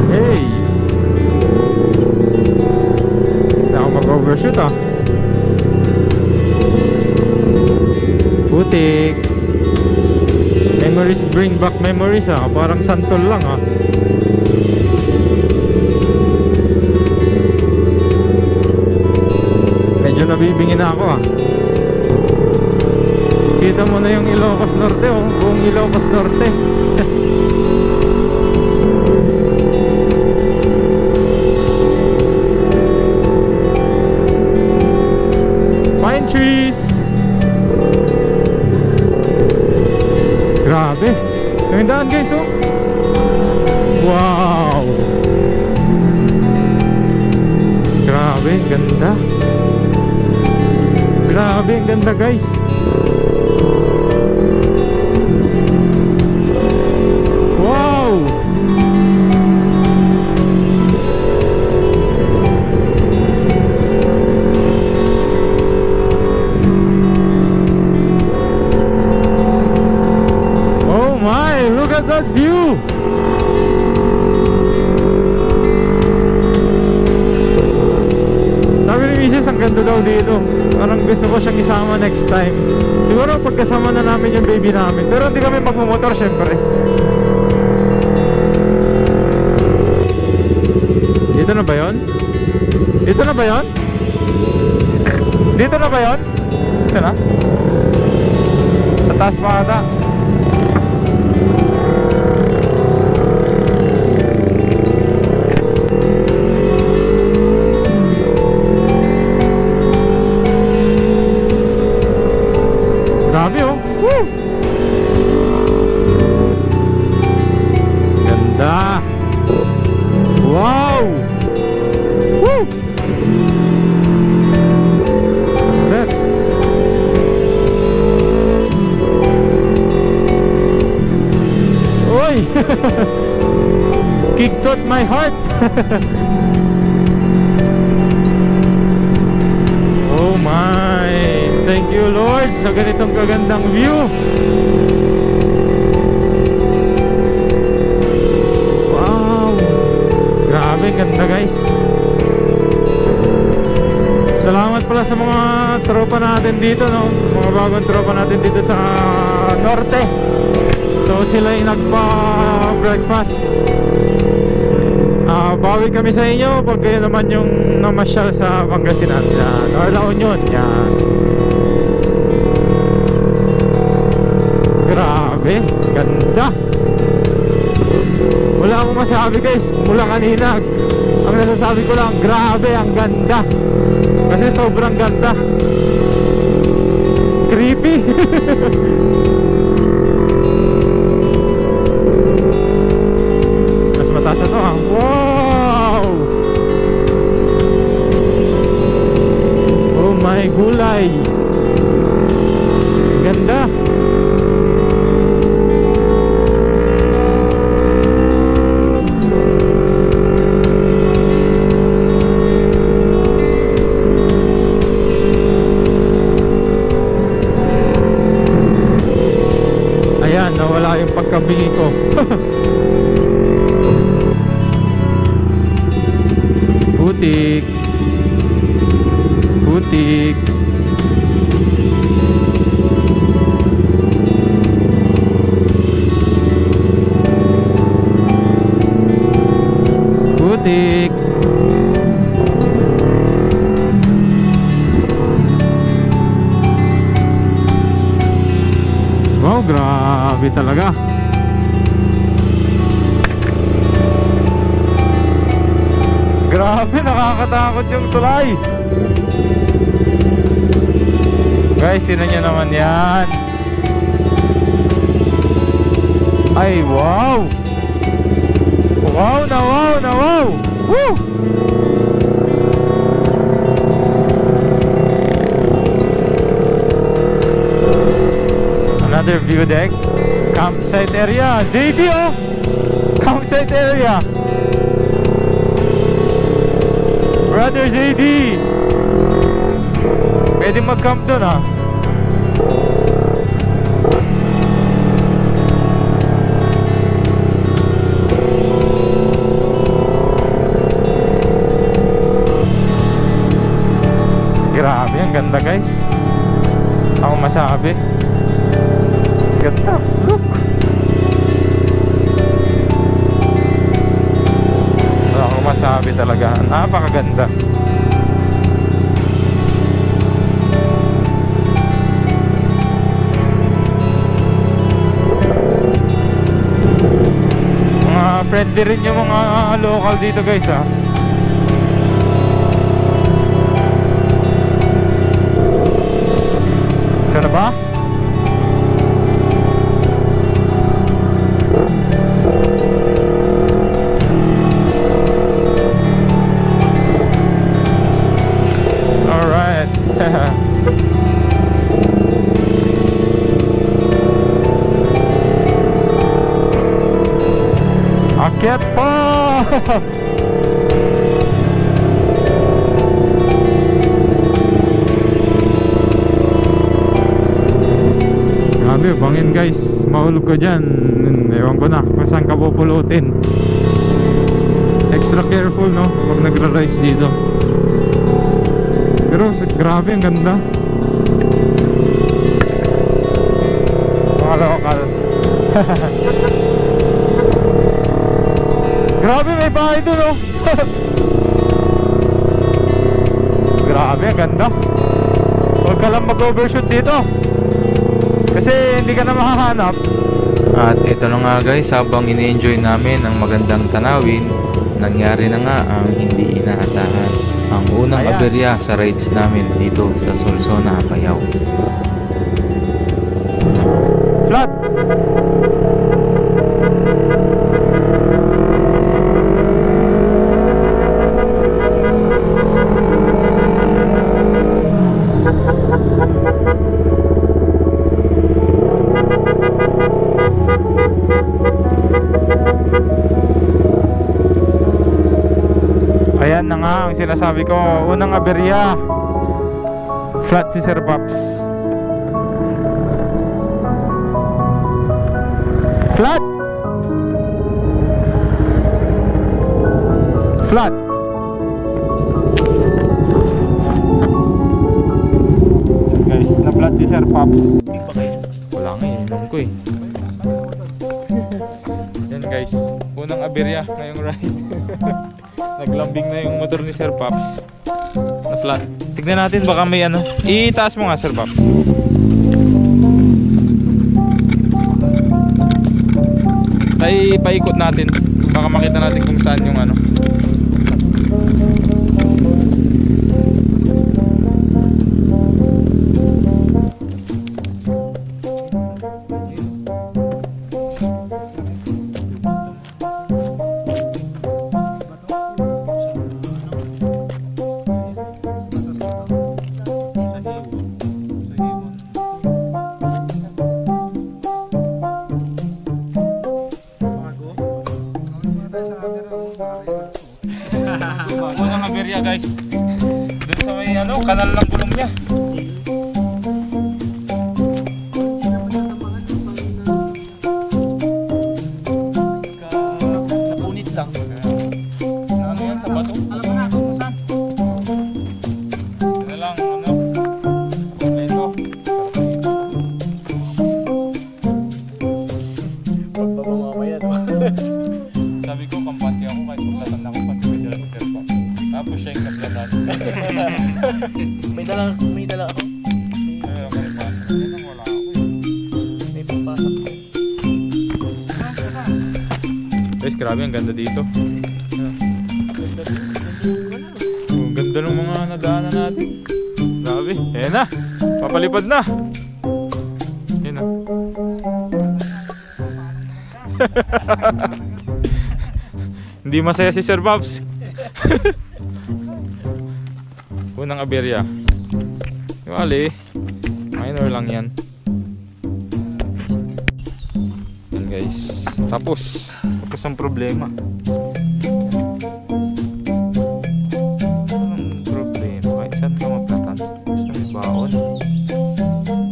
Speaker 1: Hey, hindi ako mag-overshoot ah. Putik. Memories bring back memories ah. Parang santol lang ah. Medyo nabibingin na ako ah. Kita mo na yung Ilocos Norte oh, buong Ilocos Norte. Pine trees. Grabe. Yung daan guys oh. Wow. Grabe, ganda. Grabe, ang ganda guys. Wow! Oh my, look at that view! Sabi ni Mrs. ang ganda daw dito. Parang gusto ko siyang isama next time. Siguro pagkasama na namin yung baby namin. Pero hindi kami magmumotor syempre. Dito na ba yun? Dito na ba yun? Dito na ba yun? Dito na? Sa taas pa ata. Grabe oh. Woo! Ganda. Wow! Woo! That. Oy! Kicked out my heart. Oh my! Thank you Lord sa ganitong kagandang view. Grabe, ganda guys. Salamat pala sa mga tropa natin dito no? Mga bagong tropa natin dito sa Norte. So sila yung nagpa-breakfast. Bawi kami sa inyo pag kayo naman yung namasyal sa Pangasinan. Yan, or La Union. Yan. Grabe, ganda. Wala akong masabi guys. Mula kanina ang nasasabi ko lang, grabe, ang ganda. Kasi sobrang ganda. Creepy. Mas mataas na to ha. Wow. Oh my gulay. Ganda. bingi ko. Putik. Putik. Putik. Wow, grabe talaga. Grabe, nakakatakot yung tulay. Guys, tingnan nyo naman yan. Ay, wow. Wow na wow na wow. Woo! Another view deck. Campsite area. JD, oh! Campsite area. Brother JD, pwede mag-camp doon, ha? Grabe, ang ganda, guys. Ako masabi. Ganda, look. Wala akong masabi talaga. Napakaganda. Mga friendly rin yung mga local dito, guys, ha. Ito na ba? Alright. Akyat pa! Grabe, bangin guys. Mahulog ka dyan. Ewan ko na kung saan ka pupulutin. Extra careful, no? Pag nagra-rides dito. Pero grabe, ang ganda. Mga lokal. Grabe, may bahay doon, oh. Grabe, ang ganda. Huwag ka lang mag-overshoot dito, kasi hindi ka na mahahanap.
Speaker 2: At ito na nga guys, habang ini-enjoy namin ang magandang tanawin, nangyari na nga ang hindi inaasahan. Ang unang
Speaker 1: Ayan.
Speaker 2: aberya sa rides namin dito sa Solsona, Apayao.
Speaker 1: Flat. Ayan na nga ang sinasabi ko, unang aberya. Flat si Sir Pops. Flat. Flat. Guys, na-flat si Sir Pops.
Speaker 2: Wala nga, ininom ko eh.
Speaker 1: Yan guys, unang aberya ngayong ride. Naglambing na yung motor ni Sir Pops. Na flat. Tignan natin baka may ano. Itaas mo nga, Sir Pops. Ay, paikot natin. Baka makita natin kung saan yung ano. Unang aberya guys. Doon sa may ano, kanal ng gulong niya.
Speaker 2: sabi ko, kampante ako kahit paglatan ako kasi may dala si Sir Pops. Tapos siya yung naglatan.
Speaker 3: May dala ako.
Speaker 2: Ay, ako rin pa. Yan ang wala ako eh.
Speaker 3: May pagpasok ko.
Speaker 2: Guys, grabe ang ganda dito. Ang ganda ng mga nadaanan natin. Grabe. Ayan na. Papalipad na. Ayan na. Hindi masaya si Sir Bobs. Unang aberya. Wali. Minor lang yan. Yan guys. Tapos ang problema. Anong problema? Kahit saan ka maplatan. Basta may baon.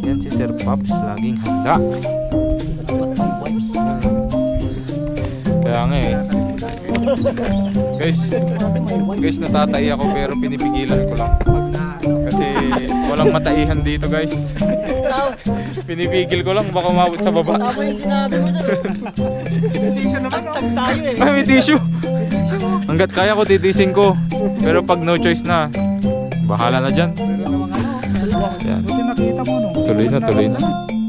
Speaker 2: Yan si Sir Pops. Laging handa. Kaya nga eh. Guys, natatai ako pero pinipigilan ko lang. Kasi walang mataihan dito guys. Pinipigil ko lang baka umabot sa baba.
Speaker 3: Tama yung sinabi mo doon. Tissue naman. Tag tayo eh.
Speaker 2: Ay, may tissue. Hanggat kaya ko titising ko. Pero pag no choice na, bahala na dyan. Yan. Tuloy na.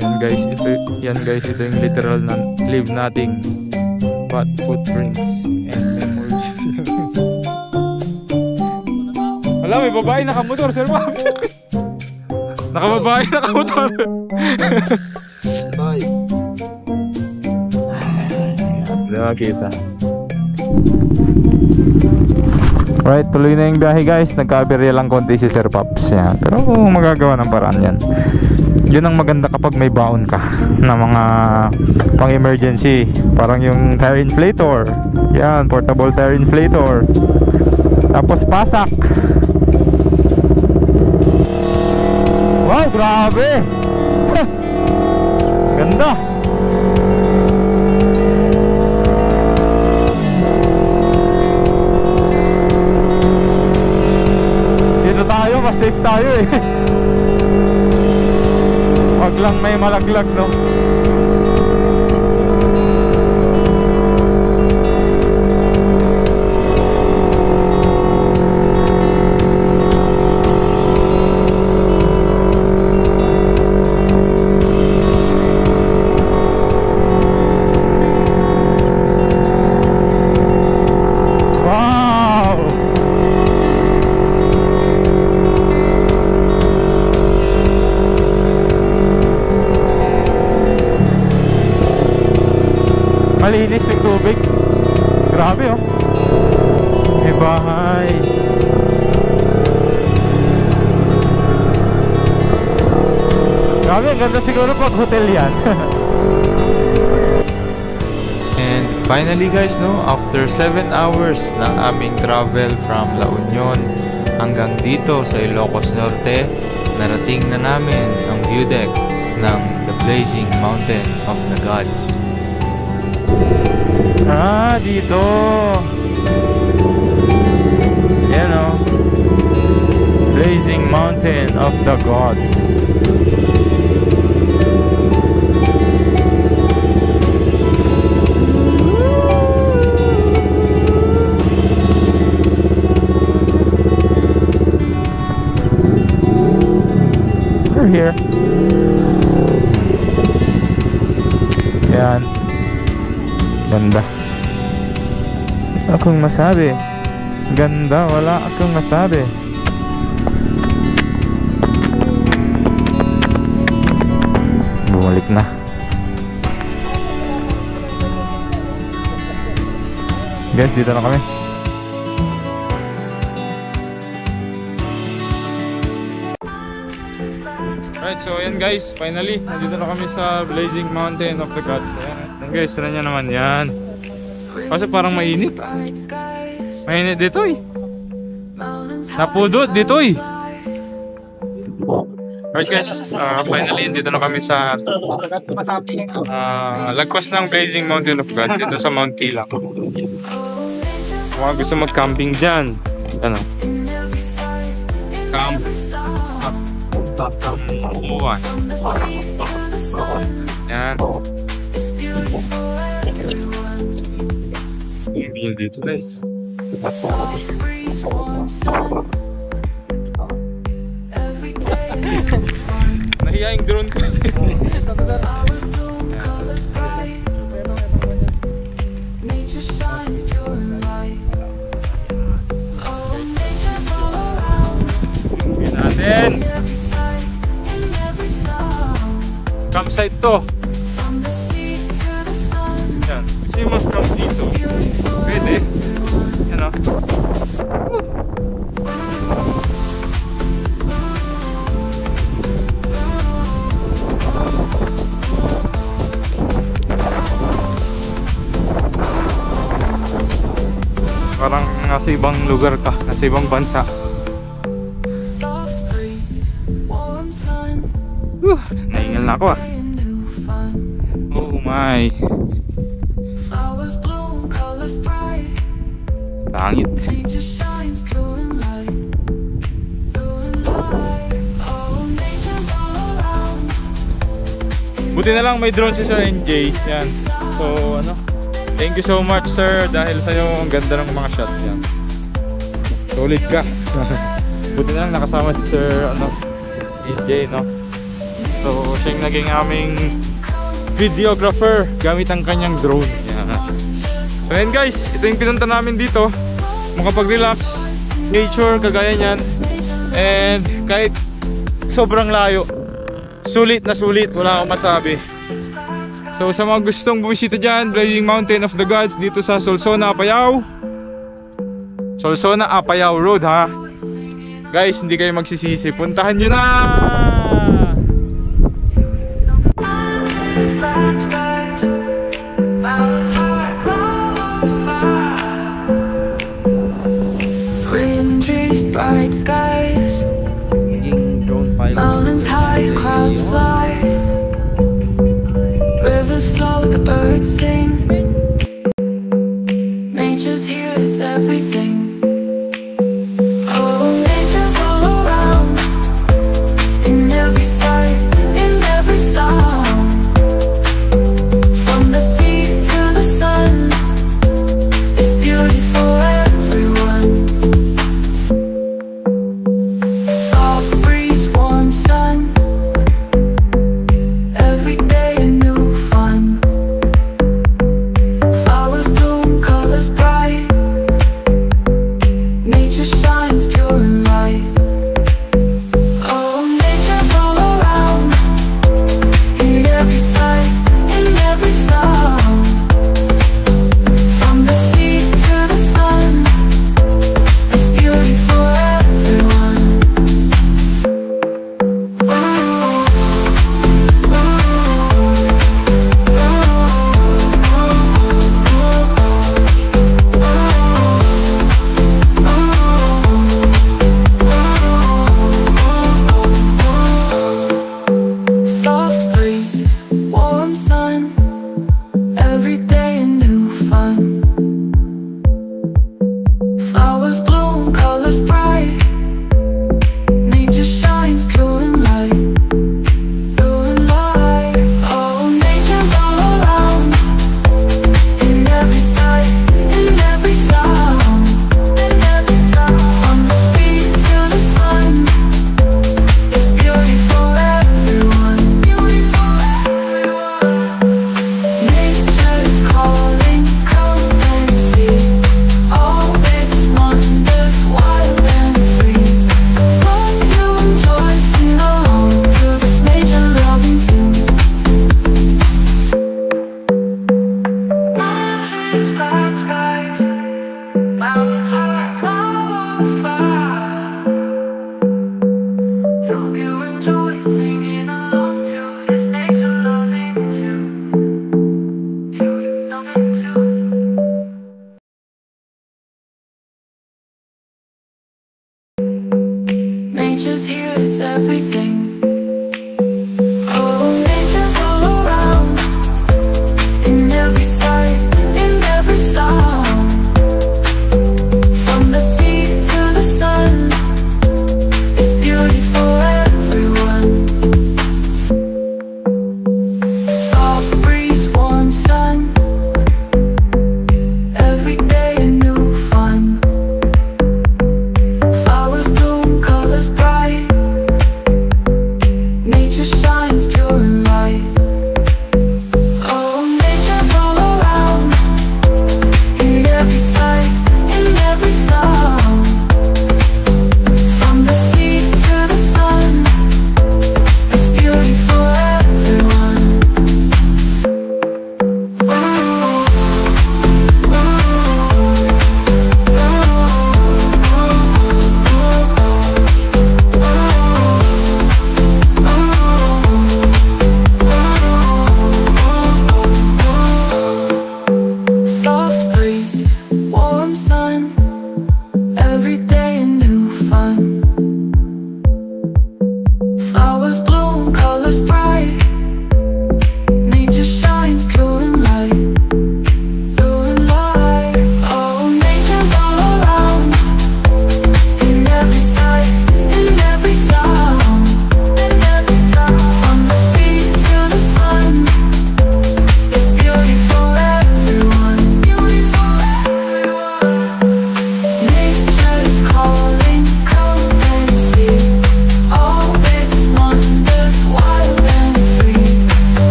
Speaker 2: Yan guys, ito yung literal na leave nothing but footprints and memories. Wala, may babae nakamotor, Sir Bob. Nakababae nakamotor.
Speaker 3: Bye.
Speaker 2: Hindi makita. Right, tuloy na yung biyahe guys. Nagka-aberya lang konti si Sir Pops. Yan. Pero magagawa ng paraan yan. Yun ang maganda kapag may baon ka na mga pang emergency. Parang yung tire inflator. Yan, portable tire inflator. Tapos pasak. Wow, grabe. Ganda. Dito tayo, mas safe tayo eh. Wag lang may malaglag, no? Malinis yung tubig. Grabe oh. May bahay. Grabe, ang ganda siguro pag hotel yan. And finally guys, no, after 7 hours ng aming travel from La Union hanggang dito sa Ilocos Norte, narating na namin ang view deck ng The Blazing Mountain of the Gods. Ah, dito. Yan o. Blazing Mountain of the Gods. We're here. Yan. Ganda. Akong masabi. Ganda, wala akong masabi. Bumalik na. Guys, dito na kami. Right, so ayan guys, finally nandito na kami sa Blazing Mountain of the Gods. Ayan guys, tira nyo naman yan. Kasi parang mainit. Mainit dito eh. Napudot dito eh. Right guys, finally dito na kami sa lagpas ng Blazing Mountain of God dito sa Mount Kilang. Kung gusto mag-camping dyan, ano? Camp. Yan. Ang dito guys. Nahiya yung drone ko. Yun natin. Campsite to. Yan. Kasi yung mas camp dito. Pwede. Yan o. Parang nasa ibang lugar ka, nasa ibang bansa. Naingal na ako ah. Oh my. Pangit. Buti na lang may drone si Sir NJ. Yan. So ano, thank you so much sir dahil sa'yo ang ganda ng mga shots yan. Solid ka. Buti na lang nakasama si Sir ano, NJ no. So siya yung naging aming videographer gamit ang kanyang drone. Yan. So yan guys, ito yung pinunta namin dito. Makapag-relax, nature, kagaya niyan. And kahit sobrang layo, sulit na sulit, wala akong masabi. So sa mga gustong bumisita dyan, Blazing Mountain of the Gods dito sa Solsona, Apayao. Solsona, Apayao Road ha. Guys, hindi kayo magsisisi, puntahan nyo na!
Speaker 5: Green trees, bright skies, mountains high, clouds fly, rivers flow, the birds sing. Nature's here, it's everything. Oh, nature's all around, in every sight, in every sound. From the sea to the sun, it's beauty for everyone. Soft breeze, warm sun, every day a new fun. Flowers bloom, colors bright, nature shines pure and light. Oh, nature's all around, in every sight, in every sound. From the sea to the sun, it's beauty for everyone. Soft breeze, warm sun, every day a new fun. Flowers bloom, colors bright, nature shines pure and light, pure and light. Oh, nature's all around, in every sight, in every sound, in every sound. From the sea to the sun, it's beauty for everyone. Beauty for everyone. Nature's calling, come and see all its wonders, wild and free. Hope you enjoy, sing along to this nature-loving tune. Trees, bright skies, mountains high, clouds fly. Hope you enjoy singing along to this nature-loving tune. Loving tune. Nature's here, it's everything. Oh, nature's all around, in every sight, in every sound. From the sea to the sun, it's beauty for everyone. Soft breeze, warm sun, every day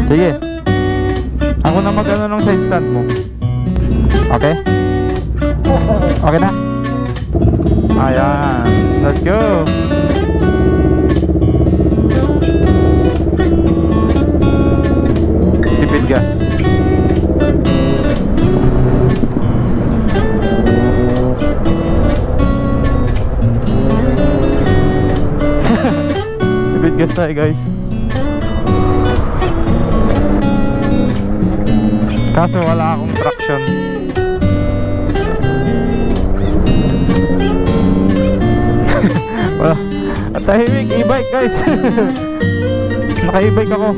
Speaker 1: Sige. Ako na mag-ano ng side stand mo. Okay? Okay na? Ayan. Let's go. Tipid gas. Tipid gas tayo guys. Kaso wala akong traction. Wala. At tahimik, e-bike guys. Naka-e-bike ako.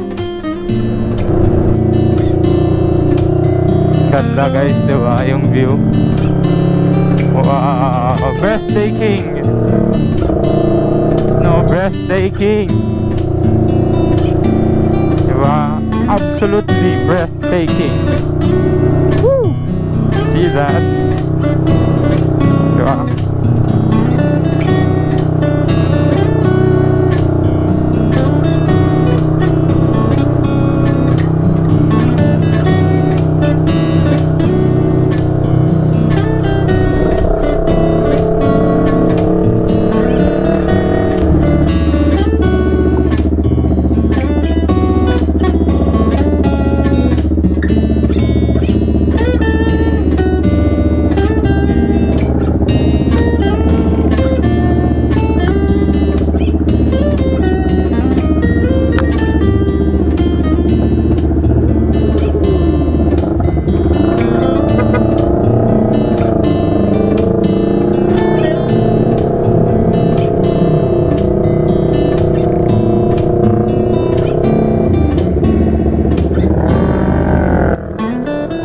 Speaker 1: Ganda guys, diba? Yung view. Wow, breathtaking. No, breathtaking. Diba? Absolutely breathtaking. Woo! See that? Diba?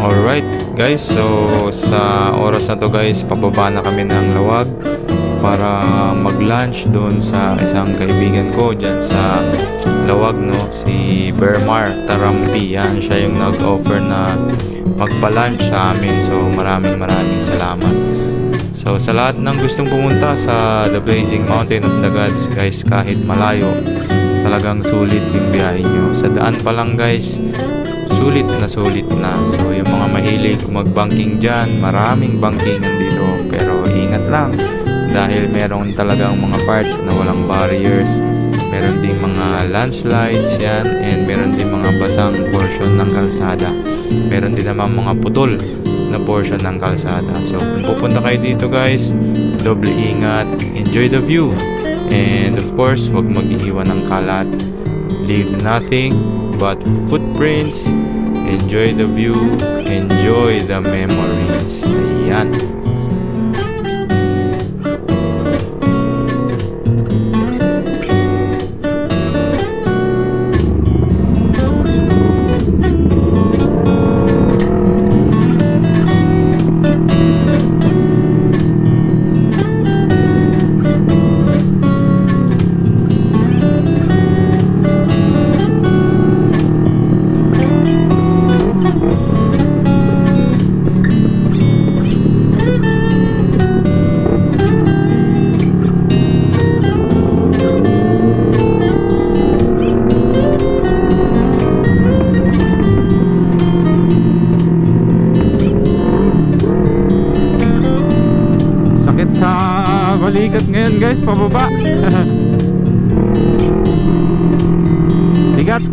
Speaker 2: Alright guys, so sa oras na to guys, pababa na kami ng Lawag para mag-lunch doon sa isang kaibigan ko dyan sa Lawag, no? Si Bermar Tarambi. Yan, siya yung nag-offer na magpa-lunch sa amin. So maraming salamat. So sa lahat ng gustong pumunta sa The Blazing Mountain of the Gods guys, kahit malayo, talagang sulit yung biyahe nyo. Sa daan pa lang guys, sulit na. So yung mga mahilig mag-banking dyan, maraming bankingan dito, pero ingat lang dahil meron talagang mga parts na walang barriers, meron ding mga landslides yan, and meron din mga basang portion ng kalsada, meron din naman mga putol na portion ng kalsada. So kung pupunta kayo dito guys, doble ingat, enjoy the view, and of course huwag mag-iiwan ng kalat, leave nothing but footprints. Enjoy the view, enjoy the memories. Ayan.
Speaker 1: Balikat ngayon guys, pababa. Bigat.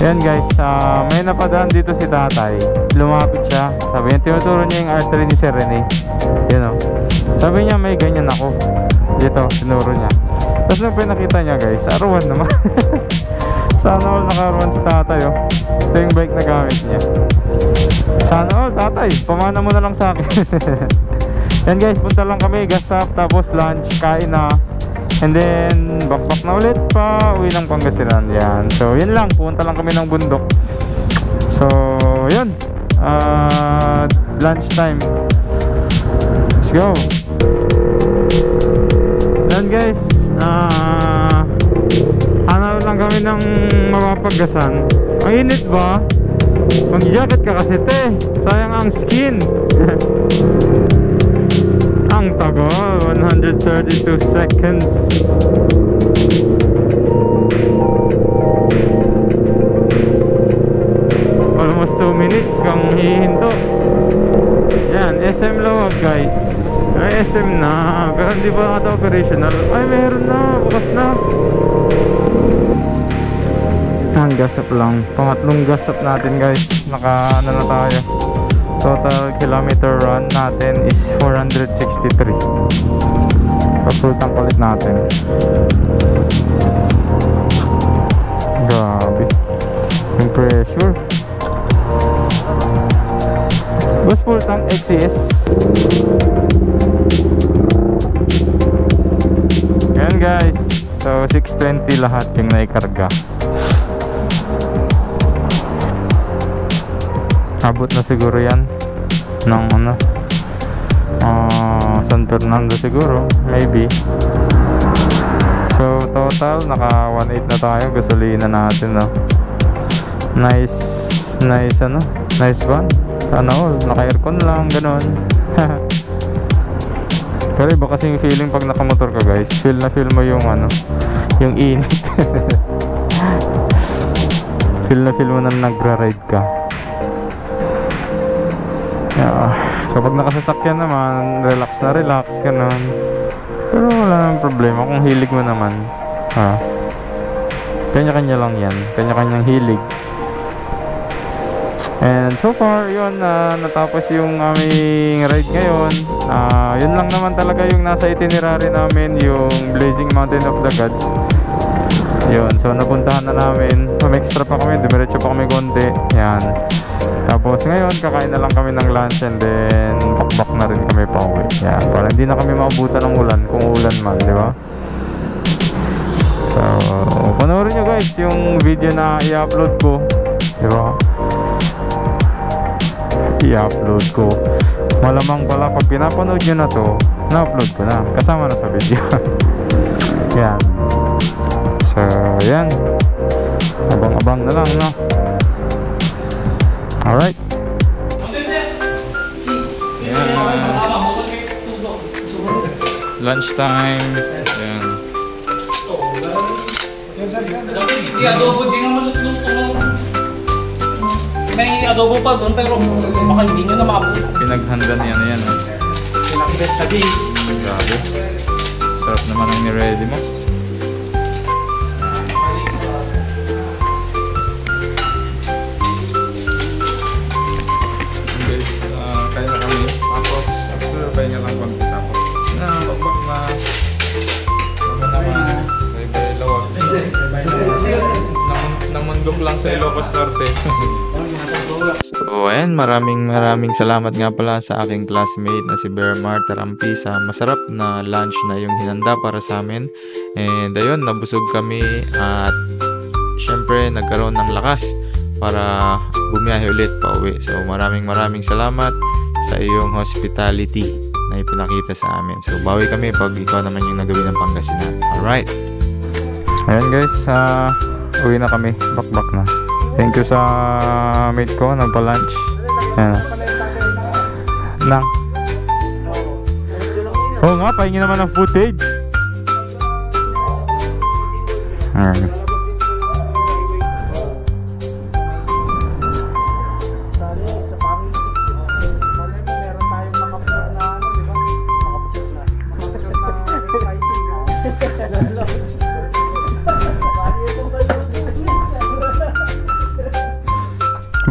Speaker 1: Ayan guys, may napadaan dito si tatay. Lumapit siya. Sabi niya, tinuturo niya yung R3 ni Sir Rene. Yun o. Sabi niya, may ganyan ako. Dito, tinuro niya. Tapos nung pinakita niya guys, R1 naman. Sana all naka-R1 si tatay o. Ito yung bike na gamit niya. Sana all, tatay, pamana mo na lang sa akin. Yan guys, punta lang kami, gas up, tapos lunch, kain na. And then, back na ulit pa, uwi ng Pangasinan. Yan, so yun lang, punta lang kami ng bundok. So, yun, lunch time. Let's go. Yan guys, hanap lang kami ng mapapagasan. Ang init ba? Mag-jacket ka kasi te, sayang ang skin. Ang tagal, 132 seconds. Almost 2 minutes kang hihinto. Yan, SM Lawag guys. Ay, SM na, pero hindi pa ata operational. Ay, meron na, bukas na. Ang gasap lang, pangatlong gasap natin guys. Naka ano na tayo, total kilometer run natin is 463. Pasultang palit natin. Grabe yung pressure. Bus full tank XCS. Ayan guys, so 620 lahat yung naikarga. Abot na siguro yan ng ano, San Fernando siguro, maybe. So total naka 1.8 na tayo gasolina natin, no? Nice ano, nice van. Sana all, naka aircon lang, ganon. Pero iba kasi yung feeling pag nakamotor ka guys, feel mo yung ano, yung init. feel mo na nagra-ride ka. Yeah. Kapag nakasasakyan naman, relax ka nun. Pero wala namang problema kung hilig mo naman. Kanya-kanya lang yan, kanya-kanyang hilig. And so far, yun, natapos yung aming ride ngayon. Yun lang naman talaga yung nasa itinerary namin, yung Blazing Mountain of the Gods. Yun, so napuntahan na namin. Extra pa kami, dumiretso pa kami konti. Yan. Tapos ngayon, kakain na lang kami ng lunch and then bakbak na rin kami pa uwi. Yan, para hindi na kami maabutan ng ulan, kung ulan man, di ba? So, panoorin nyo guys yung video na i-upload ko, di ba? I-upload ko. Malamang pala pag pinapanood nyo na to, na-upload ko na, kasama na sa video. Yan. So, yan. Abang-abang na lang, no? Alright. Yan. Lunch time. Yan.
Speaker 3: I-adobo din ang malutluto mo. May adobo pa doon pero baka hindi nyo na maabot.
Speaker 1: Pinaghanda niya na yan.
Speaker 3: Pinakibet ka din.
Speaker 1: Grabe. Sarap naman ang ni-ready mo. Kaya na kami. Tapos, after pahinga lang konti. Tapos, bagbak na. Naman. Bye-bye lawag. Namundok lang sa Ilocos Norte. So ayan, maraming salamat nga pala sa aking classmate na si Bermar Tarampi sa masarap na lunch na yung hinanda para sa amin. And ayun, nabusog kami at syempre nagkaroon ng lakas para bumiyahe ulit pa uwi. So maraming salamat sa iyong hospitality na ipinakita sa amin. So bawi kami pag ikaw naman yung nagawin ng Pangasinan. Alright. Ayan guys, uwi na kami, bakbak na. Thank you sa mate ko, nagpa-lunch. Ayan. Nang. Oo nga, pahingi naman ng footage. Ayan.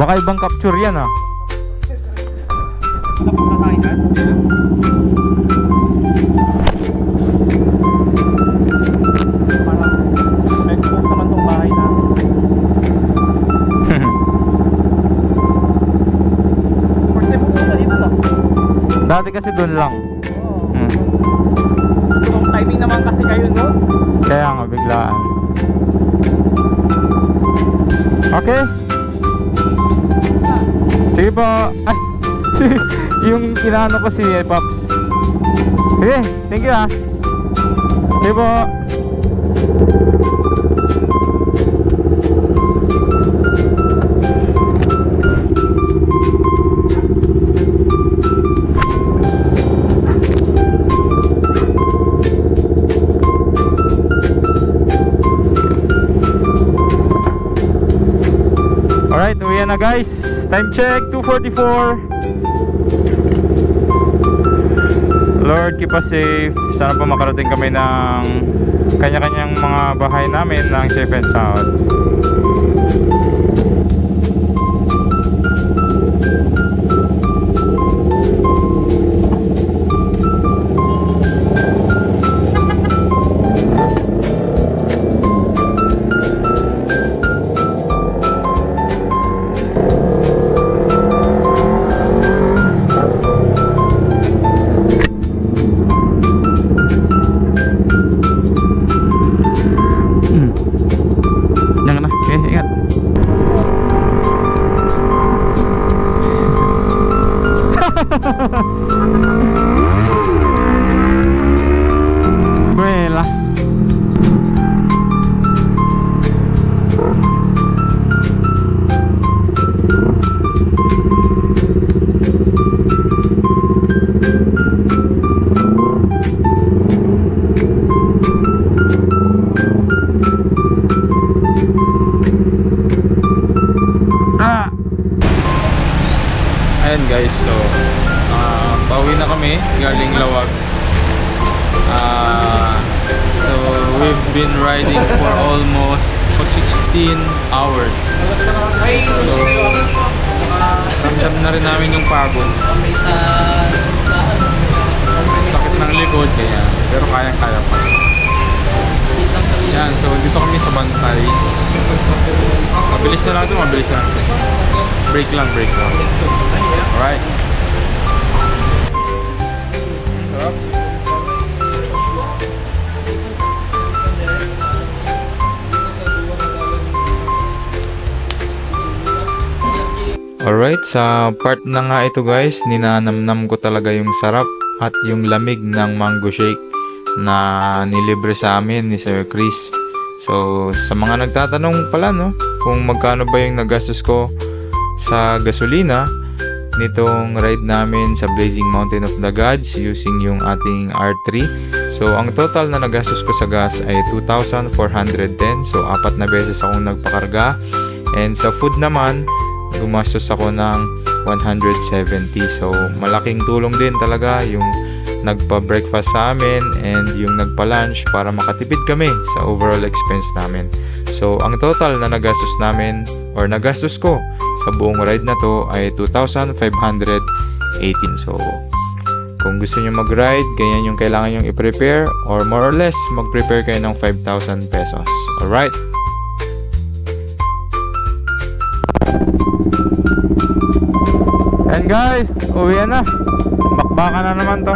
Speaker 1: Baka ibang capture yan ah.
Speaker 3: Tapos na tayo na. Parang expose naman tong bahay natin.
Speaker 1: Dati kasi doon lang.
Speaker 3: Yung timing naman kasi kayo, no?
Speaker 1: Kaya nga, biglaan. Okay. Sige po. Ay, yung inaano ko si Pops. Sige, thank you ah. Sige po. Alright, uwi na guys. Time check, 2:44. Lord, keep us safe. Sana po makarating kami ng kanya-kanyang mga bahay namin ng safe and sound. Jangan lah, okay, ingat. Bela.
Speaker 2: Ayan guys, so pauwi na kami galing Lawag. So we've been riding for almost 16 hours. So ramdam na rin namin yung pagod. Sakit ng likod kaya, pero kayang-kaya pa. Yan, so dito kami sa Bantay. Mabilis na lang ito, mabilis na. Break lang. Alright. Sarap. Alright, sa part na nga ito guys, ninanamnam ko talaga yung sarap at yung lamig ng mango shake na nilibre sa amin ni Sir Chris. So, sa mga nagtatanong pala no, kung magkano ba yung nagastos ko sa gasolina nitong ride namin sa Blazing Mountain of the Gods using yung ating R3. So, ang total na nagastos ko sa gas ay 2,410. So, 4 na beses akong nagpakarga. And sa food naman, gumastos ako ng 170. So, malaking tulong din talaga yung nagpa-breakfast sa amin and yung nagpa-lunch para makatipid kami sa overall expense namin. So, ang total na nagastos namin or nagastos ko sa buong ride na to ay 2,518. So, kung gusto nyo mag-ride, ganyan yung kailangan yung i-prepare or more or less, mag-prepare kayo ng 5,000 pesos. Alright?
Speaker 1: And guys, uwi na. Bakbakan na naman to.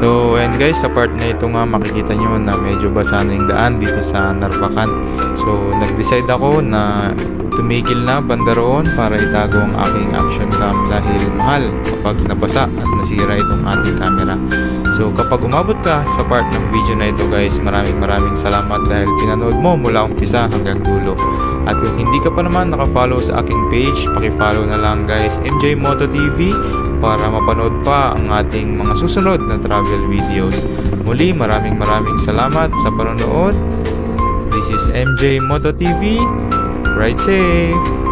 Speaker 2: So, and guys, sa part na ito nga makikita nyo na medyo basa na yung daan dito sa Narvacan. So, nag-decide ako na tumigil na banda roon para itago ang aking action cam dahil mahal kapag nabasa at nasira itong ating camera. So, kapag umabot ka sa part ng video na ito guys, maraming salamat dahil pinanood mo mula umpisa hanggang dulo. At kung hindi ka pa naman nakafollow sa aking page, pakifollow na lang guys, MJ Moto TV, para mapanood pa ang ating mga susunod na travel videos. Muli, maraming salamat sa panonood. This is MJ Moto TV. Ride safe!